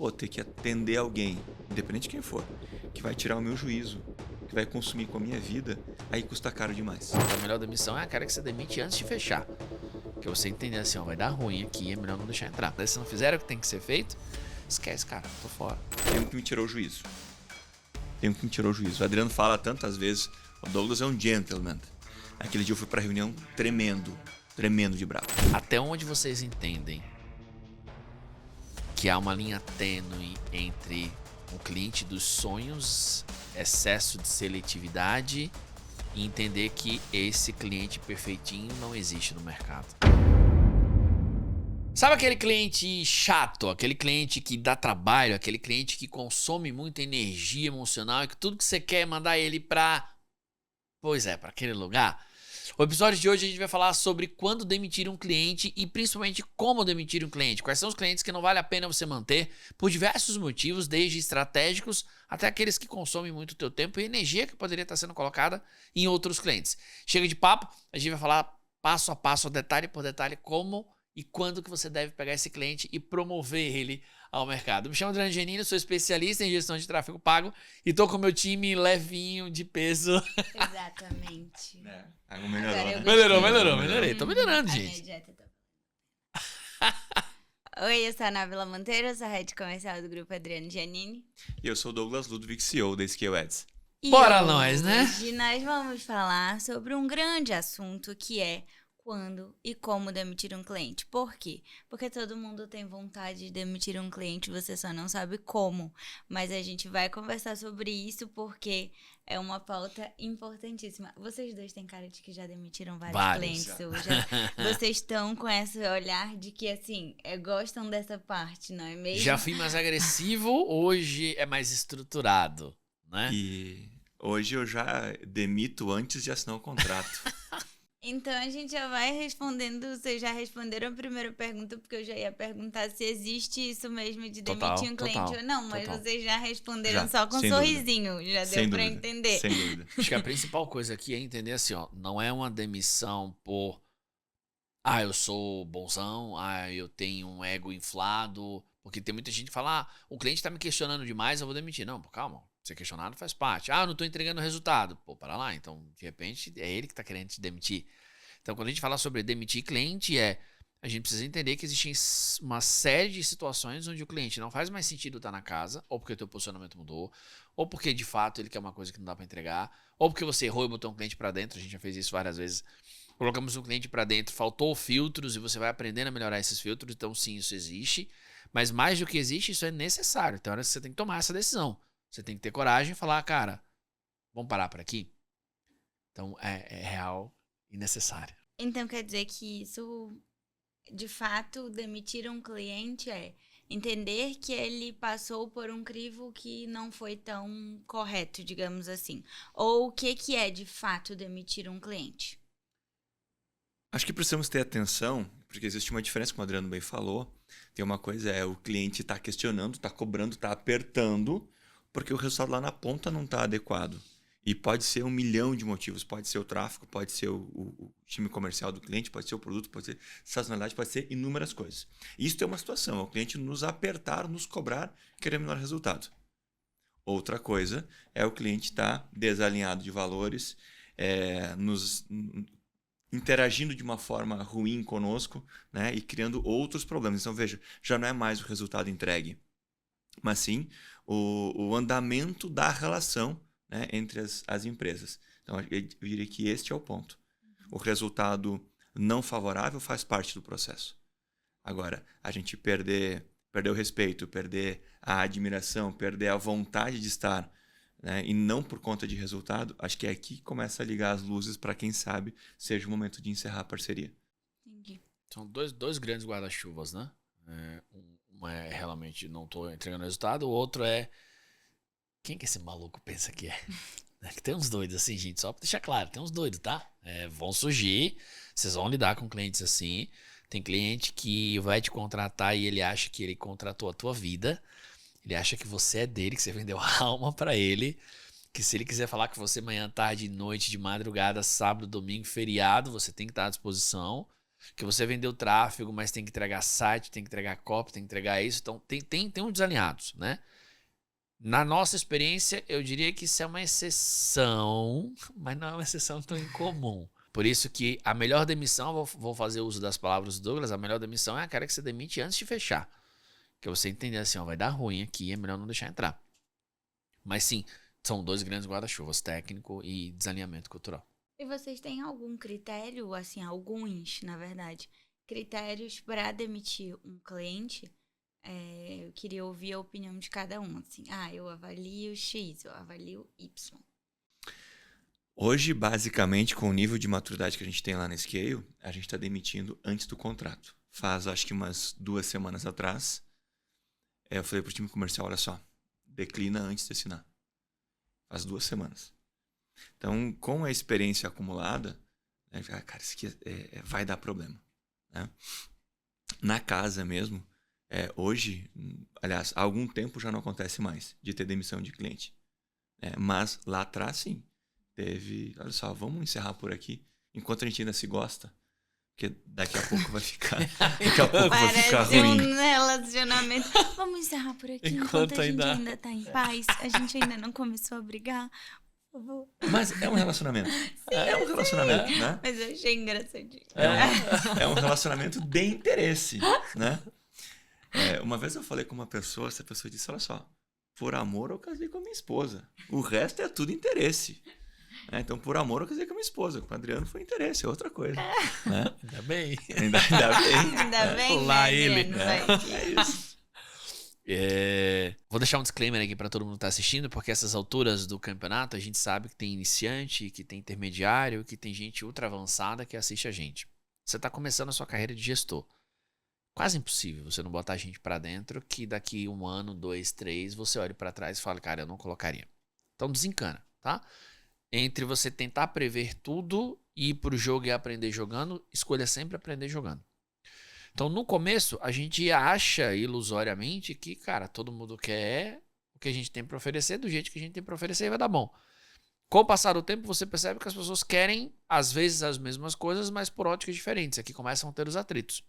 vou ter que atender alguém, independente de quem for, que vai tirar o meu juízo, que vai consumir com a minha vida, aí custa caro demais. A melhor demissão é a cara que você demite antes de fechar. Que você entender assim, ó, vai dar ruim aqui, é melhor não deixar entrar. Se não fizer o que tem que ser feito, esquece, cara, tô fora. Tem um que me tirou o juízo. O Adriano fala tantas vezes, o Douglas é um gentleman. Aquele dia eu fui pra reunião tremendo de bravo. Até onde vocês entendem que há uma linha tênue entre o cliente dos sonhos, excesso de seletividade e entender que esse cliente perfeitinho não existe no mercado? Sabe aquele cliente chato, aquele cliente que dá trabalho, aquele cliente que consome muita energia emocional e que tudo que você quer é mandar ele pra aquele lugar? O episódio de hoje a gente vai falar sobre quando demitir um cliente e principalmente como demitir um cliente. Quais são os clientes que não vale a pena você manter por diversos motivos, desde estratégicos até aqueles que consomem muito o teu tempo e energia que poderia estar sendo colocada em outros clientes. Chega de papo, a gente vai falar passo a passo, detalhe por detalhe, como e quando que você deve pegar esse cliente e promover ele ao mercado. Me chamo Adriano Giannini, sou especialista em gestão de tráfego pago e tô com o meu time levinho de peso. Exatamente. Algo melhorou, né? Melhorei. Tô melhorando, A minha gente. dieta tá... Oi, eu sou a Nábila Monteiro, sou a head comercial do grupo Adriano Giannini. E eu sou o Douglas Ludwig, CEO da Scale Ads. E Bora nós, né? Hoje nós vamos falar sobre um grande assunto que é quando e como demitir um cliente. Por quê? Porque todo mundo tem vontade de demitir um cliente, você só não sabe como. Mas a gente vai conversar sobre isso porque é uma pauta importantíssima. Vocês dois têm cara de que já demitiram vários clientes hoje. Vocês estão com esse olhar de que, assim, gostam dessa parte, não é mesmo? Já fui mais agressivo, hoje é mais estruturado, né? E hoje eu já demito antes de assinar o contrato. Então a gente já vai respondendo. Vocês já responderam a primeira pergunta, porque eu já ia perguntar se existe isso mesmo de demitir um cliente ou não, mas vocês já responderam só com um sorrisinho. Já deu pra entender. Sem dúvida. Acho que a principal coisa aqui é entender assim, ó, não é uma demissão por eu sou bonzão, eu tenho um ego inflado, porque tem muita gente que fala, o cliente tá me questionando demais, eu vou demitir. Não, pô, calma. Ser questionado faz parte. Eu não tô entregando resultado. Pô, para lá. Então, de repente, é ele que tá querendo te demitir. Então, quando a gente fala sobre demitir cliente, a gente precisa entender que existem uma série de situações onde o cliente não faz mais sentido estar na casa, ou porque o teu posicionamento mudou, ou porque, de fato, ele quer uma coisa que não dá para entregar, ou porque você errou e botou um cliente para dentro. A gente já fez isso várias vezes. Colocamos um cliente para dentro, faltou filtros e você vai aprendendo a melhorar esses filtros. Então, sim, isso existe. Mas mais do que existe, isso é necessário. Então, você tem que tomar essa decisão. Você tem que ter coragem e falar, cara, vamos parar por aqui? Então, é real e necessário. Então, quer dizer que isso, de fato, demitir um cliente é entender que ele passou por um crivo que não foi tão correto, digamos assim. Ou o que é, de fato, demitir um cliente? Acho que precisamos ter atenção, porque existe uma diferença, como o Adriano bem falou. Tem uma coisa, o cliente está questionando, está cobrando, está apertando, porque o resultado lá na ponta não está adequado. E pode ser 1 milhão de motivos. Pode ser o tráfego, pode ser o time comercial do cliente, pode ser o produto, pode ser sazonalidade, pode ser inúmeras coisas. Isso é uma situação, é o cliente nos apertar, nos cobrar, querer melhor resultado. Outra coisa é o cliente estar desalinhado de valores, interagindo de uma forma ruim conosco, né, e criando outros problemas. Então, veja, já não é mais o resultado entregue, mas sim o andamento da relação, né, entre as empresas. Então, eu diria que este é o ponto. O resultado não favorável faz parte do processo. Agora, a gente perder o respeito, perder a admiração, perder a vontade de estar, né, e não por conta de resultado, acho que é aqui que começa a ligar as luzes para quem sabe seja o momento de encerrar a parceria. Entendi. São dois grandes guarda-chuvas, né? Um é realmente não tô entregando resultado, o outro é quem que esse maluco pensa que é? Que tem uns doidos assim, gente, só pra deixar claro, tem uns doidos, tá? Vão surgir, vocês vão lidar com clientes assim. Tem cliente que vai te contratar e ele acha que ele contratou a tua vida, ele acha que você é dele, que você vendeu a alma pra ele, que se ele quiser falar com você manhã, tarde, noite, de madrugada, sábado, domingo, feriado, você tem que estar à disposição. Que você vendeu tráfego, mas tem que entregar site, tem que entregar copy, tem que entregar isso. Então, tem uns desalinhados, né? Na nossa experiência, eu diria que isso é uma exceção, mas não é uma exceção tão incomum. Por isso que a melhor demissão, vou fazer uso das palavras do Douglas, a melhor demissão é aquela que você demite antes de fechar. Que você entender assim, ó, vai dar ruim aqui, é melhor não deixar entrar. Mas sim, são 2 grandes guarda-chuvas, técnico e desalinhamento cultural. E vocês têm algum critério, assim, alguns, na verdade, critérios para demitir um cliente? Eu queria ouvir a opinião de cada um, assim. Eu avalio X, eu avalio Y. Hoje, basicamente, com o nível de maturidade que a gente tem lá na Scale, a gente está demitindo antes do contrato. Faz, acho que umas 2 semanas atrás, eu falei pro time comercial, olha só, declina antes de assinar. Faz 2 semanas. Então, com a experiência acumulada, né, cara, isso aqui vai dar problema. Né? Na casa mesmo, hoje, aliás, há algum tempo já não acontece mais de ter demissão de cliente. Mas lá atrás, sim. Teve, olha só, vamos encerrar por aqui, enquanto a gente ainda se gosta. Porque daqui a pouco vai ficar, vai ficar ruim. Um relacionamento. Vamos encerrar por aqui enquanto a gente ainda tá em paz. A gente ainda não começou a brigar. Por favor. Mas é um relacionamento. É um relacionamento, né? Mas eu achei engraçadinho. É um relacionamento de interesse, né? Uma vez eu falei com uma pessoa, essa pessoa disse, olha só, por amor eu casei com a minha esposa. O resto é tudo interesse. Então, por amor, eu casei com a minha esposa. Com o Adriano foi interesse, é outra coisa. Né? Ainda bem. Ainda bem. Ainda bem, Olá, né, ele. Adriano? É isso. Vou deixar um disclaimer aqui para todo mundo que está assistindo, porque essas alturas do campeonato a gente sabe que tem iniciante, que tem intermediário, que tem gente ultra avançada que assiste a gente. Você está começando a sua carreira de gestor. Quase impossível você não botar gente para dentro que daqui 1 ano, 2, 3, você olhe para trás e fala, cara, eu não colocaria. Então desencana, tá? Entre você tentar prever tudo e ir pro jogo e aprender jogando, escolha sempre aprender jogando. Então, no começo, a gente acha ilusoriamente que, cara, todo mundo quer o que a gente tem para oferecer, do jeito que a gente tem para oferecer e vai dar bom. Com o passar do tempo, você percebe que as pessoas querem, às vezes, as mesmas coisas, mas por óticas diferentes. Aqui começam a ter os atritos.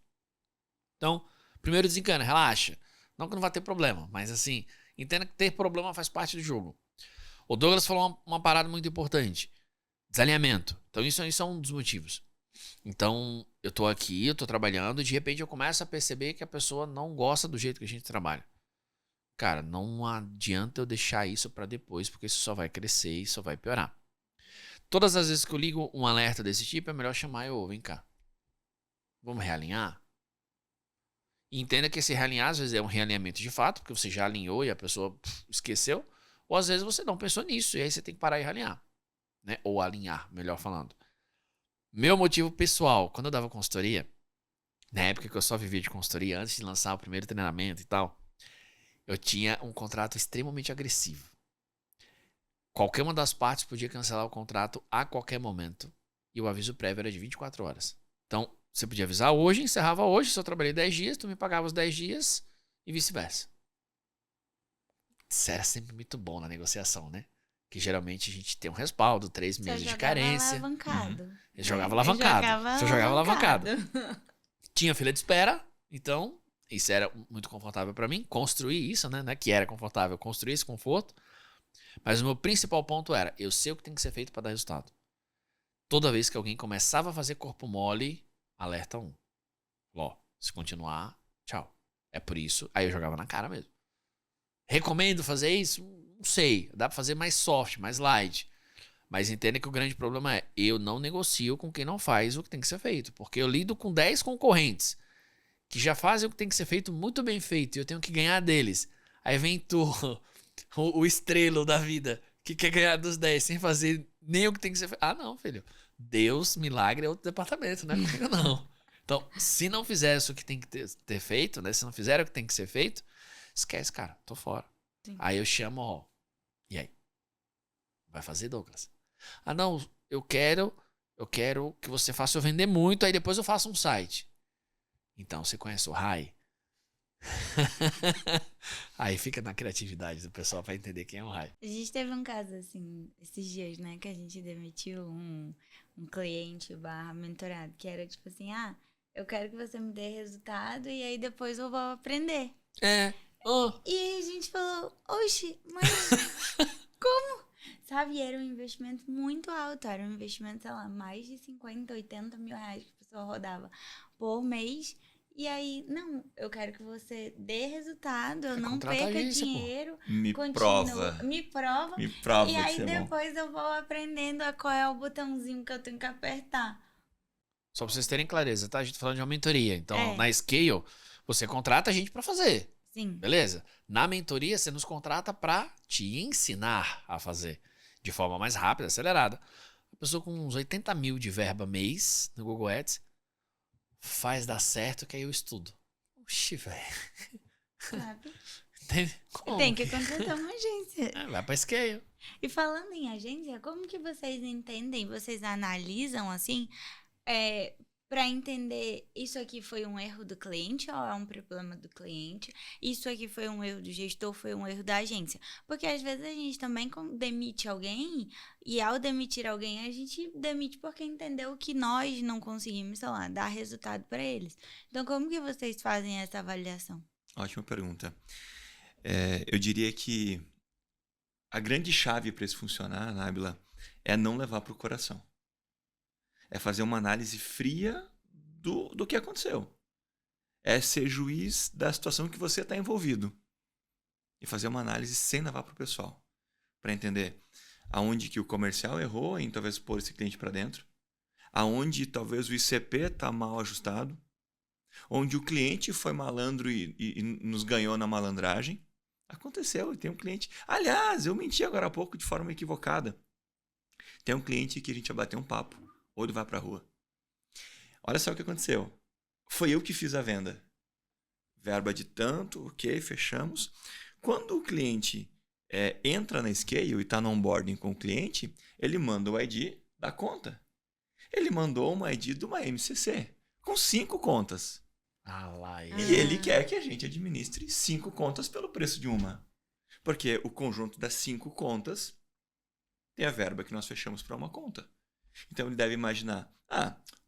Então, primeiro desencana, relaxa. Não que não vai ter problema, mas assim, entenda que ter problema faz parte do jogo. O Douglas falou uma parada muito importante. Desalinhamento. Então isso é um dos motivos. Então eu tô aqui, eu tô trabalhando e de repente eu começo a perceber que a pessoa não gosta do jeito que a gente trabalha. Cara, não adianta eu deixar isso pra depois, porque isso só vai crescer e só vai piorar. Todas as vezes que eu ligo um alerta desse tipo, é melhor chamar vem cá. Vamos realinhar? E entenda que esse realinhar às vezes é um realinhamento de fato, porque você já alinhou e a pessoa esqueceu. Ou às vezes você não pensou nisso e aí você tem que parar e realinhar. Né? Ou alinhar, melhor falando. Meu motivo pessoal, quando eu dava consultoria, na época que eu só vivia de consultoria, antes de lançar o primeiro treinamento e tal, eu tinha um contrato extremamente agressivo. Qualquer uma das partes podia cancelar o contrato a qualquer momento. E o aviso prévio era de 24 horas. Então, você podia avisar hoje, encerrava hoje, se eu trabalhei 10 dias, tu me pagava os 10 dias e vice-versa. Isso era sempre muito bom na negociação, né? Que geralmente a gente tem um respaldo, 3 meses de carência. Eu jogava alavancado. Você jogava alavancado. Tinha fila de espera, então isso era muito confortável pra mim. Construir isso, né? Que era confortável, construir esse conforto. Mas o meu principal ponto era, eu sei o que tem que ser feito pra dar resultado. Toda vez que alguém começava a fazer corpo mole, alerta 1. Se continuar, tchau. É por isso, aí eu jogava na cara mesmo. Recomendo fazer isso? Não sei. Dá pra fazer mais soft, mais light. Mas entenda que o grande problema é eu não negocio com quem não faz o que tem que ser feito. Porque eu lido com 10 concorrentes que já fazem o que tem que ser feito muito bem feito. E eu tenho que ganhar deles. Aí vem tu, o estrelo da vida, que quer ganhar dos 10 sem fazer nem o que tem que ser feito. Ah, não, filho. Deus, milagre é outro departamento, não é comigo não. Então, se não fizer isso que tem que ter feito, né? Se não fizer o que tem que ser feito, esquece, cara, tô fora. Sim. Aí eu chamo, e aí? Vai fazer, Douglas? Ah, não, eu quero que você faça eu vender muito, aí depois eu faço um site. Então, você conhece o Rai? Aí fica na criatividade do pessoal pra entender quem é o Rai. A gente teve um caso, assim, esses dias, né, que a gente demitiu um cliente / mentorado, que era tipo assim, eu quero que você me dê resultado e aí depois eu vou aprender. Oh. E aí a gente falou, oxe, mas como? Sabe, e era um investimento muito alto, era um investimento, sei lá, mais de 50, 80 mil reais que a pessoa rodava por mês. E aí, não, eu quero que você dê resultado, eu não contrata a perca agência, pô. dinheiro. Me continua, prova. Me prova. Me prova E que aí isso é bom. depois eu vou aprendendo a qual é o botãozinho que eu tenho que apertar. Só pra vocês terem clareza, tá? A gente tá falando de uma mentoria. Então, É. na Scale, você contrata a gente pra fazer. Sim. Beleza? Na mentoria, você nos contrata pra te ensinar a fazer de forma mais rápida, acelerada. A pessoa com uns 80 mil de verba mês no Google Ads faz dar certo que aí eu estudo. Oxi, velho. Sabe? Como? Tem que contratar uma agência. Vai pra Scale. E falando em agência, como que vocês entendem, vocês analisam assim, para entender isso aqui foi um erro do cliente ou é um problema do cliente? Isso aqui foi um erro do gestor, foi um erro da agência? Porque às vezes a gente também demite alguém e ao demitir alguém a gente demite porque entendeu que nós não conseguimos, sei lá, dar resultado para eles. Então como que vocês fazem essa avaliação? Ótima pergunta. Eu diria que a grande chave para isso funcionar, Nábila, é não levar para o coração. É fazer uma análise fria do que aconteceu. É ser juiz da situação que você está envolvido. E fazer uma análise sem levar para o pessoal. Para entender aonde que o comercial errou em talvez pôr esse cliente para dentro. Aonde talvez o ICP está mal ajustado. Onde o cliente foi malandro e nos ganhou na malandragem. Aconteceu, tem um cliente... Aliás, eu menti agora há pouco de forma equivocada. Tem um cliente que a gente vai bater um papo, ou ele vai para a rua. Olha só o que aconteceu. Foi eu que fiz a venda. Verba de tanto, ok, fechamos. Quando o cliente entra na Scale e está no onboarding com o cliente, ele manda o ID da conta. Ele mandou uma ID de uma MCC, com 5 contas. E ele quer que a gente administre 5 contas pelo preço de uma. Porque o conjunto das 5 contas tem a verba que nós fechamos para uma conta. Então ele deve imaginar,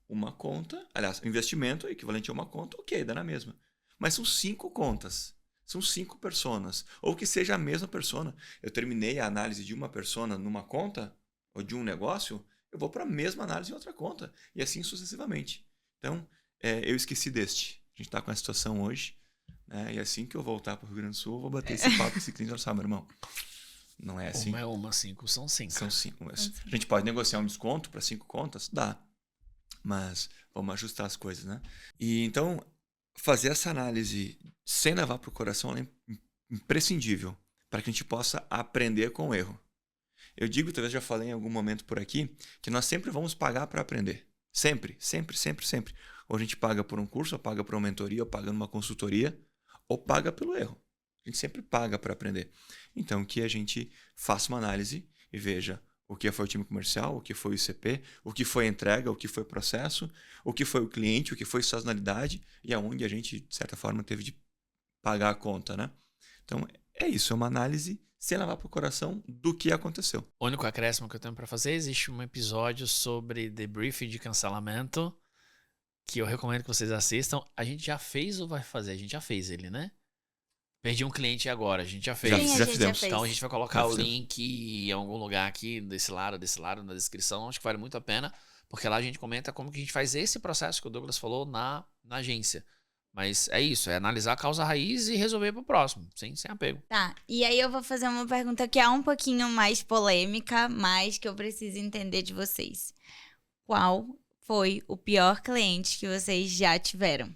uma conta, aliás, o investimento é equivalente a uma conta, ok, dá na mesma. Mas são 5 contas, são 5 personas. Ou que seja a mesma persona. Eu terminei a análise de uma persona numa conta, ou de um negócio, eu vou para a mesma análise em outra conta. E assim sucessivamente. Então, eu esqueci deste. A gente está com a situação hoje, né? E assim que eu voltar para o Rio Grande do Sul, eu vou bater esse papo com esse cliente e falar, meu irmão, não é assim. Uma é uma, 5 são 5. São 5. A gente pode negociar um desconto para 5 contas? Dá. Mas vamos ajustar as coisas, né? E então, fazer essa análise sem levar para o coração é imprescindível para que a gente possa aprender com o erro. Eu digo, talvez já falei em algum momento por aqui, que nós sempre vamos pagar para aprender. Sempre, sempre, sempre, sempre. Ou a gente paga por um curso, ou paga por uma mentoria, ou paga numa consultoria, ou paga pelo erro. A gente sempre paga para aprender. Então, que a gente faça uma análise e veja o que foi o time comercial, o que foi o ICP, o que foi a entrega, o que foi o processo, o que foi o cliente, o que foi sazonalidade e aonde a gente, de certa forma, teve de pagar a conta, né? Então, é isso. É uma análise sem levar para o coração do que aconteceu. O único acréscimo que eu tenho para fazer, existe um episódio sobre debriefing de cancelamento que eu recomendo que vocês assistam. A gente já fez ou vai fazer? A gente já fez ele, né? Perdi um cliente agora, a gente já fez. Já fizemos. Então a gente vai colocar o link em algum lugar aqui, desse lado, na descrição. Acho que vale muito a pena, porque lá a gente comenta como que a gente faz esse processo que o Douglas falou na agência. Mas é isso, é analisar a causa raiz e resolver pro próximo, sem apego. Tá, e aí eu vou fazer uma pergunta que é um pouquinho mais polêmica, mas que eu preciso entender de vocês. Qual foi o pior cliente que vocês já tiveram?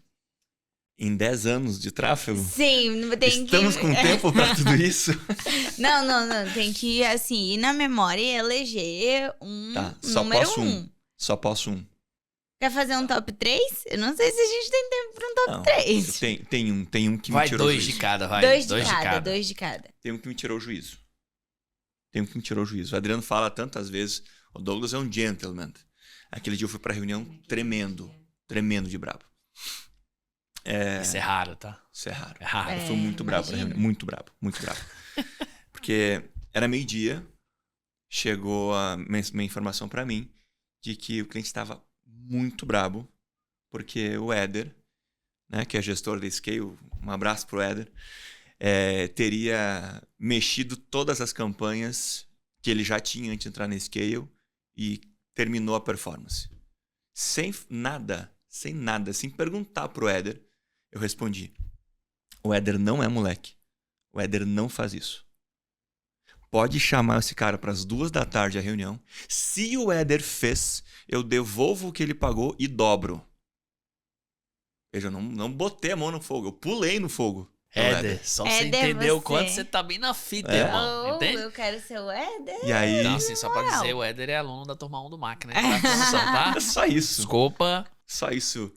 Em 10 anos de tráfego? Sim, tem Estamos com tempo para tudo isso? Não. Tem que, assim, ir na memória e eleger um número 1. Só posso um. Quer fazer um top 3? Eu não sei se a gente tem tempo para um top 3. Tem um que me vai tirou o juízo. Vai 2 de cada, vai. 2 de cada. Tem um que me tirou o juízo. O Adriano fala tantas vezes, o Douglas é um gentleman. Aquele dia eu fui pra reunião tremendo de brabo. Isso é raro, tá? Isso é raro. É raro. Eu fui muito brabo na reunião. Muito brabo. Porque era meio-dia, chegou uma informação pra mim de que o cliente estava muito brabo porque o Éder, né, que é gestor da Scale, um abraço pro Éder, teria mexido todas as campanhas que ele já tinha antes de entrar na Scale e terminou a performance. Sem nada, sem perguntar pro Éder, eu respondi: o Éder não é moleque. O Éder não faz isso. Pode chamar esse cara para as 2h à reunião. Se o Éder fez, eu devolvo o que ele pagou e dobro. Veja, eu não botei a mão no fogo, eu pulei no fogo. Éder, só pra você Éder, entender o você. quanto você tá bem na fita, É. irmão. Oh, Entende? eu quero ser o Éder. E aí, Então, assim, só pra dizer, o Éder é aluno da turma 1 do MAC, né? Pra ter noção, tá? é só isso. Desculpa. Só isso.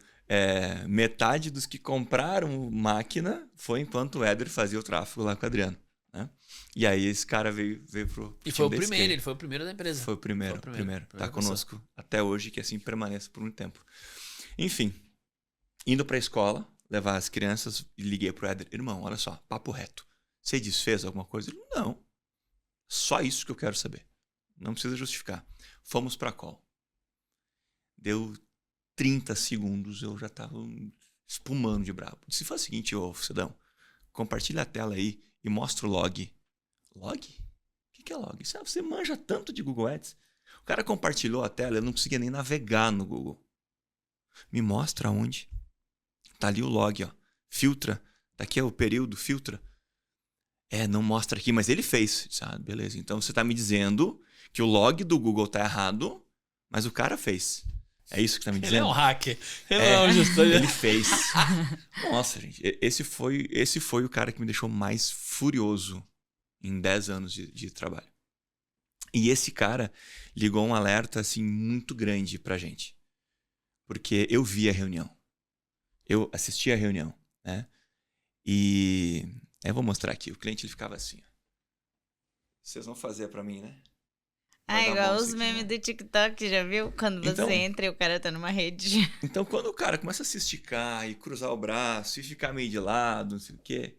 Metade dos que compraram máquina foi enquanto o Éder fazia o tráfego lá com o Adriano. Né? E aí esse cara veio pro E foi o time da primeiro, Scale. ele foi o primeiro da empresa. Foi o primeiro. primeira Tá pessoa. conosco até hoje, que assim permaneça por um tempo. Enfim, indo pra escola, levar as crianças, e liguei pro Éder: irmão, olha só, papo reto. Você desfez alguma coisa? Ele: não. Só isso que eu quero saber. Não precisa justificar. Fomos pra call. Deu 30 segundos, eu já tava espumando de bravo. Se for o seguinte, ô Cidão, compartilha a tela aí e mostra o log. Log? O que é log? Você manja tanto de Google Ads. O cara compartilhou a tela, eu não conseguia nem navegar no Google. Me mostra onde. Tá ali o log, ó. Filtra. Daqui é o período, filtra. Não mostra aqui, mas ele fez. Beleza, então você tá me dizendo que o log do Google tá errado, mas o cara fez. É isso que tá me dizendo? Ele é um hacker. Ele é um gestor. Ele fez. Nossa, gente. Esse foi o cara que me deixou mais furioso em 10 anos de trabalho. E esse cara ligou um alerta assim muito grande pra gente. Porque eu vi a reunião. Eu assisti a reunião, né? E eu vou mostrar aqui. O cliente ele ficava assim. Ó. Vocês vão fazer pra mim, né? Vai dar Igual bom os isso aqui, memes né? do TikTok, já viu? Quando você Então- entra e o cara tá numa rede. Então, quando o cara começa a se esticar e cruzar o braço e ficar meio de lado, não sei o quê,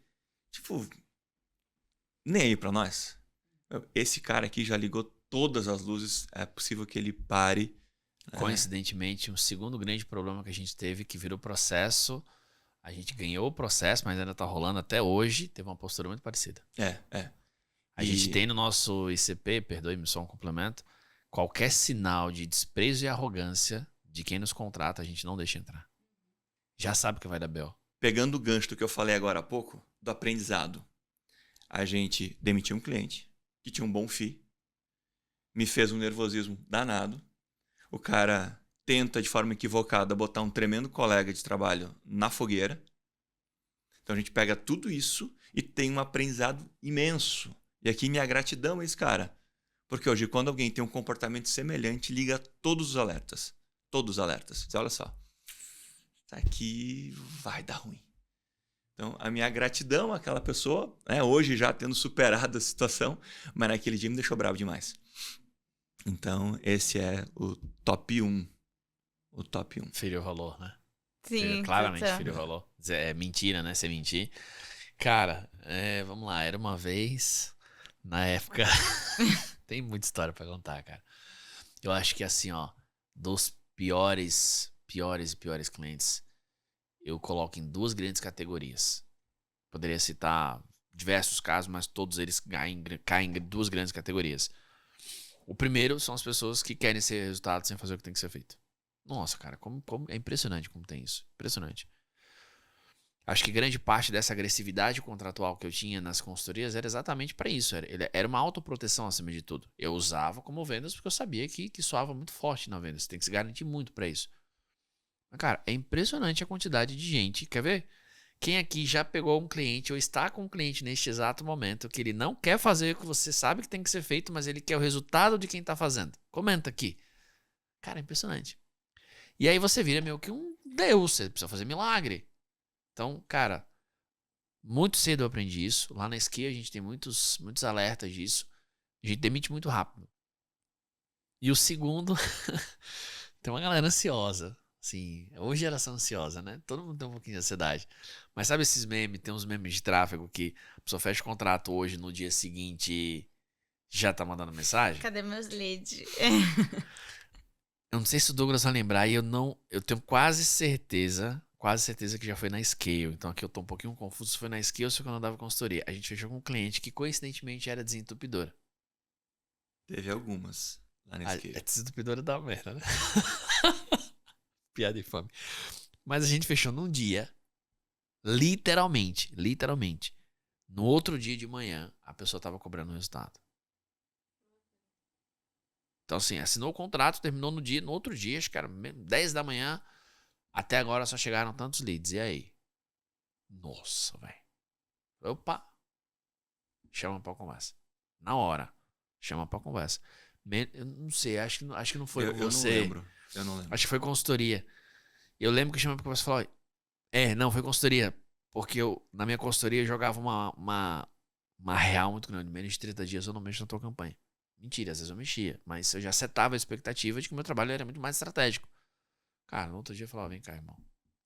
tipo, nem aí pra nós. Esse cara aqui já ligou todas as luzes, é possível que ele pare. né? Coincidentemente, um segundo grande problema que a gente teve, que virou processo. A gente ganhou o processo, mas ainda tá rolando até hoje. Teve uma postura muito parecida. A gente tem no nosso ICP, perdoe-me só um complemento, qualquer sinal de desprezo e arrogância de quem nos contrata, a gente não deixa entrar. Já sabe que vai dar B.O. Pegando o gancho do que eu falei agora há pouco, do aprendizado. A gente demitiu um cliente que tinha um bom FII, me fez um nervosismo danado. O cara tenta, de forma equivocada, botar um tremendo colega de trabalho na fogueira. Então a gente pega tudo isso e tem um aprendizado imenso. E aqui minha gratidão a esse cara. Porque hoje, quando alguém tem um comportamento semelhante, liga todos os alertas. Todos os alertas. Diz: olha só, isso aqui vai dar ruim. Então, a minha gratidão àquela pessoa, né, hoje já tendo superado a situação, mas naquele dia me deixou bravo demais. Então, esse é o top 1. O top 1. Feriu o valor, né? Sim, Claramente total. feriu o valor. É mentira, né? Você mentir. Cara, vamos lá. Era uma vez, na época... Tem muita história pra contar, cara. Eu acho que assim, ó, dos piores clientes, eu coloco em 2 grandes categorias. Poderia citar diversos casos, mas todos eles caem em 2 grandes categorias. O primeiro são as pessoas que querem ser resultado sem fazer o que tem que ser feito. Nossa, cara, é impressionante como tem isso. Impressionante. Acho que grande parte dessa agressividade contratual que eu tinha nas consultorias era exatamente para isso. Era uma autoproteção acima de tudo. Eu usava como vendas porque eu sabia que soava muito forte na venda. Você tem que se garantir muito para isso. Mas, cara, é impressionante a quantidade de gente. Quer ver? Quem aqui já pegou um cliente ou está com um cliente neste exato momento que ele não quer fazer o que você sabe que tem que ser feito, mas ele quer o resultado de quem está fazendo? Comenta aqui. Cara, é impressionante. E aí você vira meio que um deus. Você precisa fazer milagre. Então, cara, muito cedo eu aprendi isso. Lá na Scale a gente tem muitos alertas disso. A gente demite muito rápido. E o segundo, tem uma galera ansiosa. Assim, hoje geração ansiosa, né? Todo mundo tem um pouquinho de ansiedade. Mas sabe esses memes? Tem uns memes de tráfego que a pessoa fecha o contrato hoje, no dia seguinte já tá mandando mensagem? Cadê meus leads? Eu não sei se o Douglas vai lembrar e eu tenho quase certeza que já foi na Scale. Então aqui eu tô um pouquinho confuso se foi na Scale ou se foi quando eu dava consultoria. A gente fechou com um cliente que coincidentemente era desentupidora. Teve algumas lá A nesse que. desentupidora dá merda, né? Piada infame. Mas a gente fechou num dia, literalmente. No outro dia de manhã, a pessoa tava cobrando o resultado. Então, assim, assinou o contrato, terminou no outro dia, acho que era 10 da manhã. Até agora só chegaram tantos leads. E aí? Nossa, velho. Opa! Chama pra conversa. Na hora. Chama pra conversa. Eu não sei, acho que não foi Eu não você. lembro. Eu não lembro. Acho que foi consultoria. Eu lembro que eu chamei pra conversa e falei, não, foi consultoria. Porque na minha consultoria eu jogava uma real muito grande. Menos de 30 dias eu não mexo na tua campanha. Mentira, às vezes eu mexia. Mas eu já setava a expectativa de que o meu trabalho era muito mais estratégico. Cara, no outro dia eu falava, vem cá, irmão.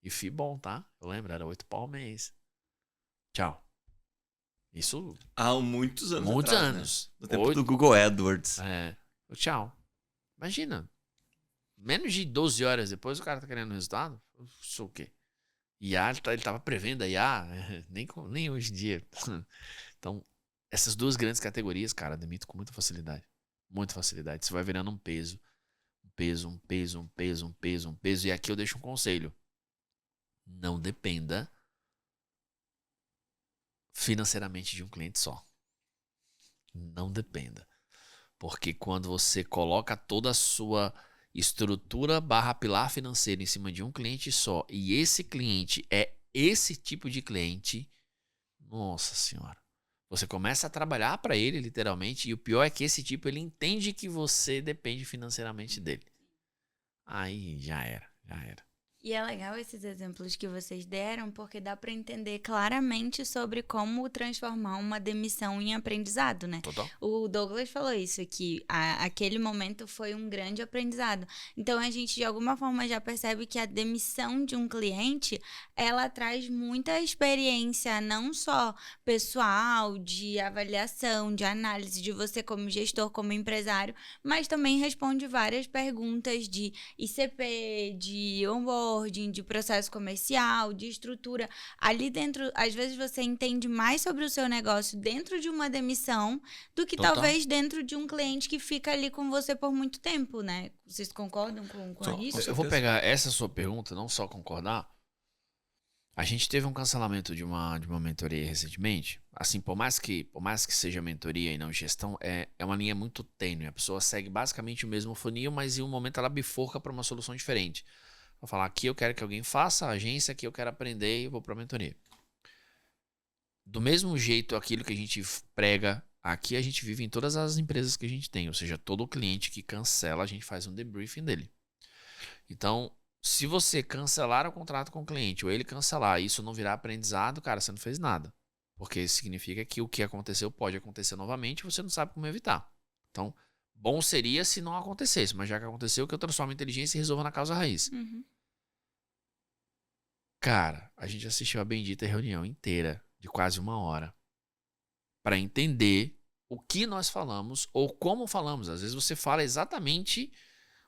E FII bom, tá? Eu lembro, era 8 pau ao mês. Tchau. Isso, Há muitos anos muitos atrás, anos. né? No tempo do Google AdWords. Tchau. Imagina. Menos de 12 horas depois o cara tá querendo resultado. Isso o quê? IA, ele tava prevendo a IA, nem hoje em dia. Então, essas duas grandes categorias, cara, demito com muita facilidade. Muita facilidade. Você vai virando um peso. Um peso, um peso, um peso, um peso, um peso. E aqui eu deixo um conselho. Não dependa financeiramente de um cliente só. Não dependa. Porque quando você coloca toda a sua estrutura / pilar financeiro em cima de um cliente só, e esse cliente é esse tipo de cliente, nossa senhora. Você começa a trabalhar para ele, literalmente, e o pior é que esse tipo, ele entende que você depende financeiramente dele. Aí já era. E é legal esses exemplos que vocês deram, porque dá para entender claramente sobre como transformar uma demissão em aprendizado, né? Total. O Douglas falou isso, que aquele momento foi um grande aprendizado. Então, a gente, de alguma forma, já percebe que a demissão de um cliente, ela traz muita experiência, não só pessoal, de avaliação, de análise, de você como gestor, como empresário, mas também responde várias perguntas de ICP, de onboarding, de processo comercial, de estrutura. Ali dentro, às vezes você entende mais sobre o seu negócio dentro de uma demissão do que Total. talvez dentro de um cliente que fica ali com você por muito tempo, né? Vocês concordam com isso? Eu vou pegar essa sua pergunta, não só concordar. A gente teve um cancelamento de uma mentoria recentemente. Assim, por mais que seja mentoria e não gestão, é uma linha muito tênue. A pessoa segue basicamente o mesmo funil, mas em um momento ela bifurca para uma solução diferente. Vou falar, aqui eu quero que alguém faça a agência, aqui eu quero aprender e vou para a mentoria. Do mesmo jeito, aquilo que a gente prega, aqui a gente vive em todas as empresas que a gente tem. Ou seja, todo cliente que cancela, a gente faz um debriefing dele. Então, se você cancelar o contrato com o cliente ou ele cancelar e isso não virar aprendizado, cara, você não fez nada. Porque significa que o que aconteceu pode acontecer novamente e você não sabe como evitar. Então, bom seria se não acontecesse, mas já que aconteceu, que eu transformo a inteligência e resolva na causa raiz. Uhum. Cara, a gente assistiu a bendita reunião inteira, de quase 1 hora, para entender o que nós falamos ou como falamos. Às vezes você fala exatamente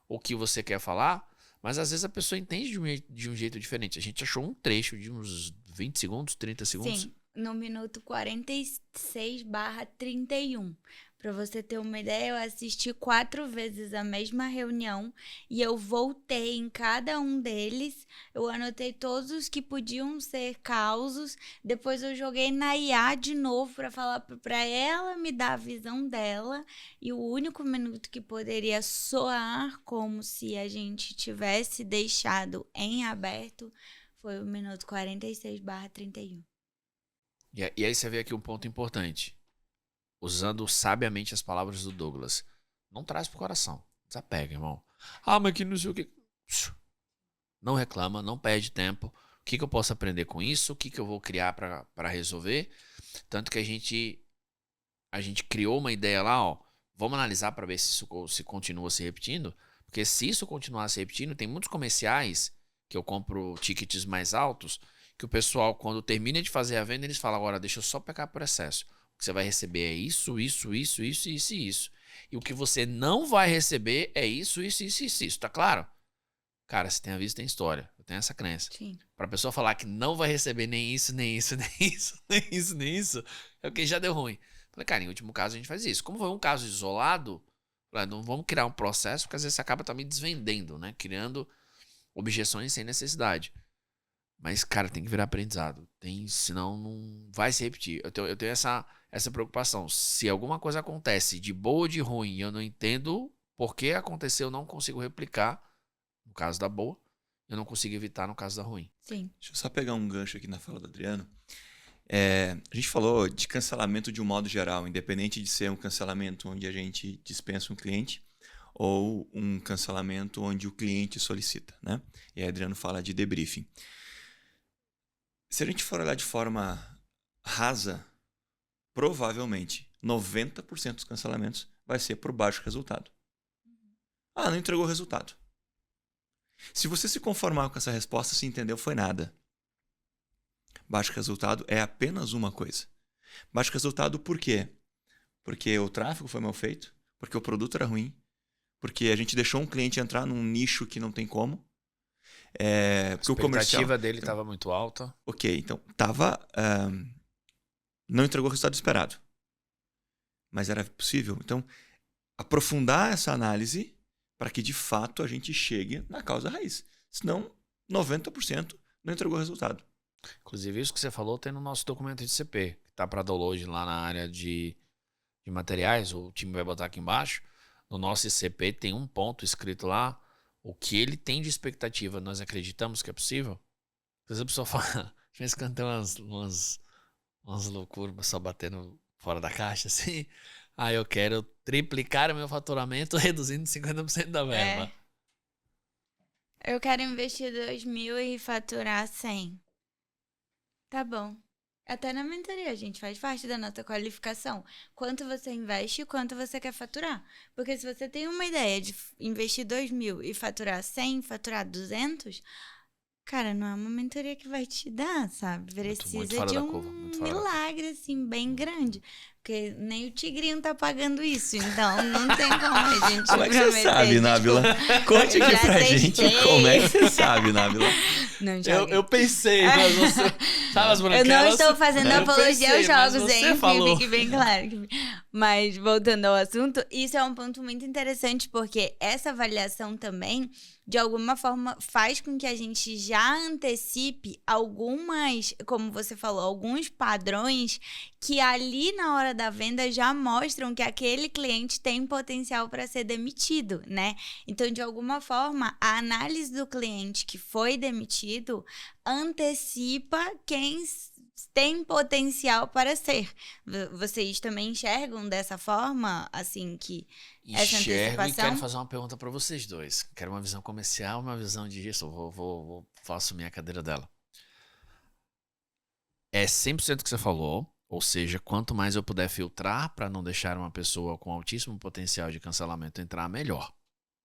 o que você quer falar, mas às vezes a pessoa entende de um jeito diferente. A gente achou um trecho de uns 20 segundos, 30 segundos. Sim, no minuto 46/31. Para você ter uma ideia, eu assisti 4 vezes a mesma reunião e eu voltei em cada um deles. Eu anotei todos os que podiam ser causos. Depois eu joguei na IA de novo para falar para ela me dar a visão dela. E o único minuto que poderia soar como se a gente tivesse deixado em aberto foi o minuto 46/31. E aí você vê aqui um ponto importante. Usando sabiamente as palavras do Douglas. Não traz pro coração. Desapega, irmão. Mas que não sei o que. Não reclama, não perde tempo. O que eu posso aprender com isso? O que eu vou criar para resolver? Tanto que a gente criou uma ideia lá, ó. Vamos analisar para ver se isso se continua se repetindo. Porque se isso continuar se repetindo, tem muitos comerciais que eu compro tickets mais altos, que o pessoal, quando termina de fazer a venda, eles falam, agora deixa eu só pegar por excesso. O que você vai receber é isso, isso, isso, isso, isso e isso. E o que você não vai receber é isso, tá claro? Cara, se tem aviso, tem história. Eu tenho essa crença. Sim. Pra pessoa falar que não vai receber nem isso, nem isso, nem isso, nem isso, nem isso, é porque já deu ruim. Falei, cara, em último caso a gente faz isso. Como foi um caso isolado, falei, não vamos criar um processo, porque às vezes você acaba também desvendendo, né? Criando objeções sem necessidade. Mas, cara, tem que virar aprendizado. Senão não vai se repetir. Eu tenho essa preocupação. Se alguma coisa acontece de boa ou de ruim e eu não entendo por que aconteceu, eu não consigo replicar, no caso da boa, eu não consigo evitar no caso da ruim. Sim. Deixa eu só pegar um gancho aqui na fala do Adriano. A gente falou de cancelamento de um modo geral, independente de ser um cancelamento onde a gente dispensa um cliente ou um cancelamento onde o cliente solicita, né? E aí Adriano fala de debriefing. Se a gente for olhar de forma rasa, provavelmente 90% dos cancelamentos vai ser por baixo resultado. Ah, não entregou o resultado. Se você se conformar com essa resposta, se entendeu, foi nada. Baixo resultado é apenas uma coisa. Baixo resultado por quê? Porque o tráfego foi mal feito, porque o produto era ruim, porque a gente deixou um cliente entrar num nicho que não tem como. A expectativa dele estava muito alta. Ok, então não entregou o resultado esperado. Mas era possível. Então, aprofundar essa análise para que de fato a gente chegue na causa raiz. Senão, 90% não entregou o resultado. Inclusive, isso que você falou tem no nosso documento de CP, que está para download lá na área de materiais, o time vai botar aqui embaixo. No nosso ICP tem um ponto escrito lá, o que ele tem de expectativa, nós acreditamos que é possível. Às vezes a pessoa fala, às vezes canta umas loucuras, só batendo fora da caixa, assim. Eu quero triplicar o meu faturamento reduzindo 50% da verba. Eu quero investir 2.000 e faturar 100. Tá bom. Até na mentoria, a gente faz parte da nossa qualificação. Quanto você investe e quanto você quer faturar. Porque se você tem uma ideia de investir 2.000 e faturar 100, faturar 200, cara, não é uma mentoria que vai te dar, sabe? Precisa muito fora de da um curva, muito fora milagre, assim, bem grande. Porque nem o Tigrinho tá pagando isso, então não tem como a gente Como é que você sabe, Nábila? Conte aqui pra gente como é que você sabe, Nábila. Não, eu pensei, mas você... Sabe as branquelas? Eu não estou fazendo apologia aos jogos, você hein? falou. Fique bem claro. Mas, voltando ao assunto, isso é um ponto muito interessante, porque essa avaliação também, de alguma forma, faz com que a gente já antecipe algumas, como você falou, alguns padrões que ali na hora da venda já mostram que aquele cliente tem potencial para ser demitido, né? Então, de alguma forma, a análise do cliente que foi demitido antecipa quem tem potencial para ser. Vocês também enxergam dessa forma, assim, que essa Enxergo antecipação? e quero fazer uma pergunta para vocês dois. Quero uma visão comercial, uma visão de gestão. Vou assumir a cadeira dela. É 100% o que você falou, ou seja, quanto mais eu puder filtrar para não deixar uma pessoa com altíssimo potencial de cancelamento entrar, melhor.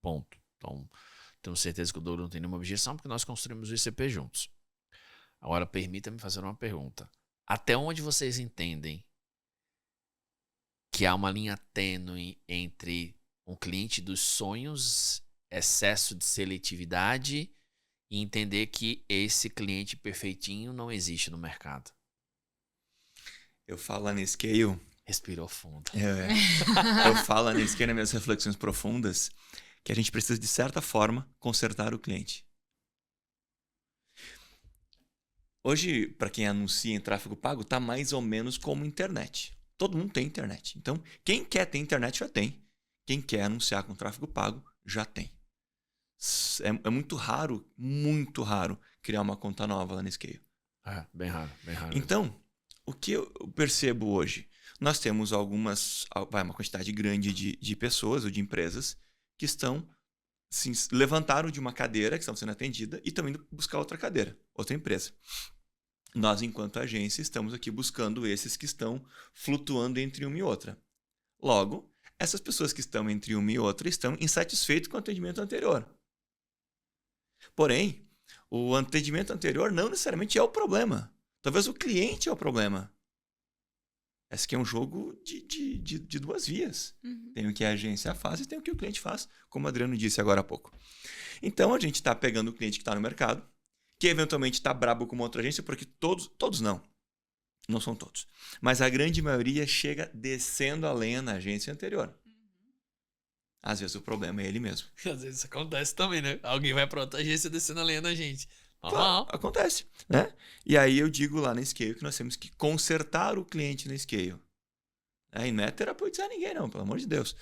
Ponto. Então, tenho certeza que o Douro não tem nenhuma objeção, porque nós construímos o ICP juntos. Agora, permita-me fazer uma pergunta. Até onde vocês entendem que há uma linha tênue entre um cliente dos sonhos, excesso de seletividade e entender que esse cliente perfeitinho não existe no mercado? Eu falo lá na Scale... Respirou fundo. Eu falo lá na Scale, nas minhas reflexões profundas, que a gente precisa, de certa forma, consertar o cliente. Hoje, para quem anuncia em tráfego pago, tá mais ou menos como internet. Todo mundo tem internet. Então, quem quer ter internet já tem. Quem quer anunciar com tráfego pago já tem. É muito raro criar uma conta nova lá na Scale. Bem raro, bem raro. Então, o que eu percebo hoje? Nós temos uma quantidade grande de pessoas ou de empresas que levantaram de uma cadeira, que estão sendo atendida, e estão indo buscar outra cadeira, outra empresa. Nós, enquanto agência, estamos aqui buscando esses que estão flutuando entre uma e outra. Logo, essas pessoas que estão entre uma e outra estão insatisfeitas com o atendimento anterior. Porém, o atendimento anterior não necessariamente é o problema. Talvez o cliente é o problema. Esse aqui é um jogo de duas vias. Uhum. Tem o que a agência faz e tem o que o cliente faz, como o Adriano disse agora há pouco. Então, a gente está pegando o cliente que está no mercado, que eventualmente está brabo com uma outra agência, porque todos não são todos, mas a grande maioria chega descendo a lenha na agência anterior. Às vezes o problema é ele mesmo. Às vezes isso acontece também, né? Alguém vai pra outra agência descendo a lenha na gente. Claro, acontece, né? E aí eu digo lá na Scale que nós temos que consertar o cliente na Scale. E não é terapeutizar ninguém, não, pelo amor de Deus.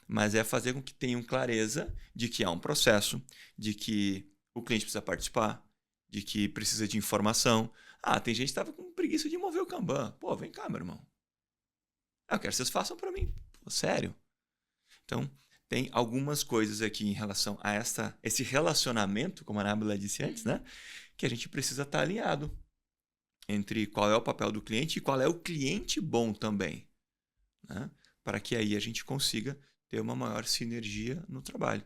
Mas é fazer com que tenham clareza de que há um processo, de que o cliente precisa participar, de que precisa de informação. Tem gente que estava com preguiça de mover o Kanban. Pô, vem cá, meu irmão. Eu quero que vocês façam para mim. Pô, sério. Então, tem algumas coisas aqui em relação a esse relacionamento, como a Nábila disse antes, né? Que a gente precisa estar alinhado entre qual é o papel do cliente e qual é o cliente bom também, né? Para que aí a gente consiga ter uma maior sinergia no trabalho.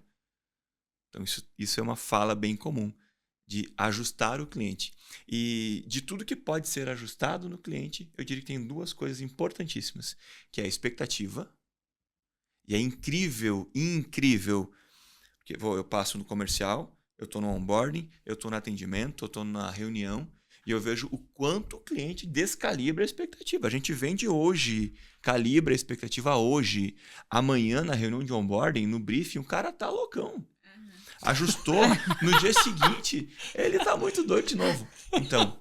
Então, isso é uma fala bem comum, de ajustar o cliente. E de tudo que pode ser ajustado no cliente, eu diria que tem duas coisas importantíssimas, que é a expectativa. E é incrível, porque eu passo no comercial, eu estou no onboarding, eu estou no atendimento, eu estou na reunião, e eu vejo o quanto o cliente descalibra a expectativa. A gente vende hoje, calibra a expectativa hoje. Amanhã, na reunião de onboarding, no briefing, o cara tá loucão. Ajustou, no dia seguinte, ele tá muito doido de novo. Então...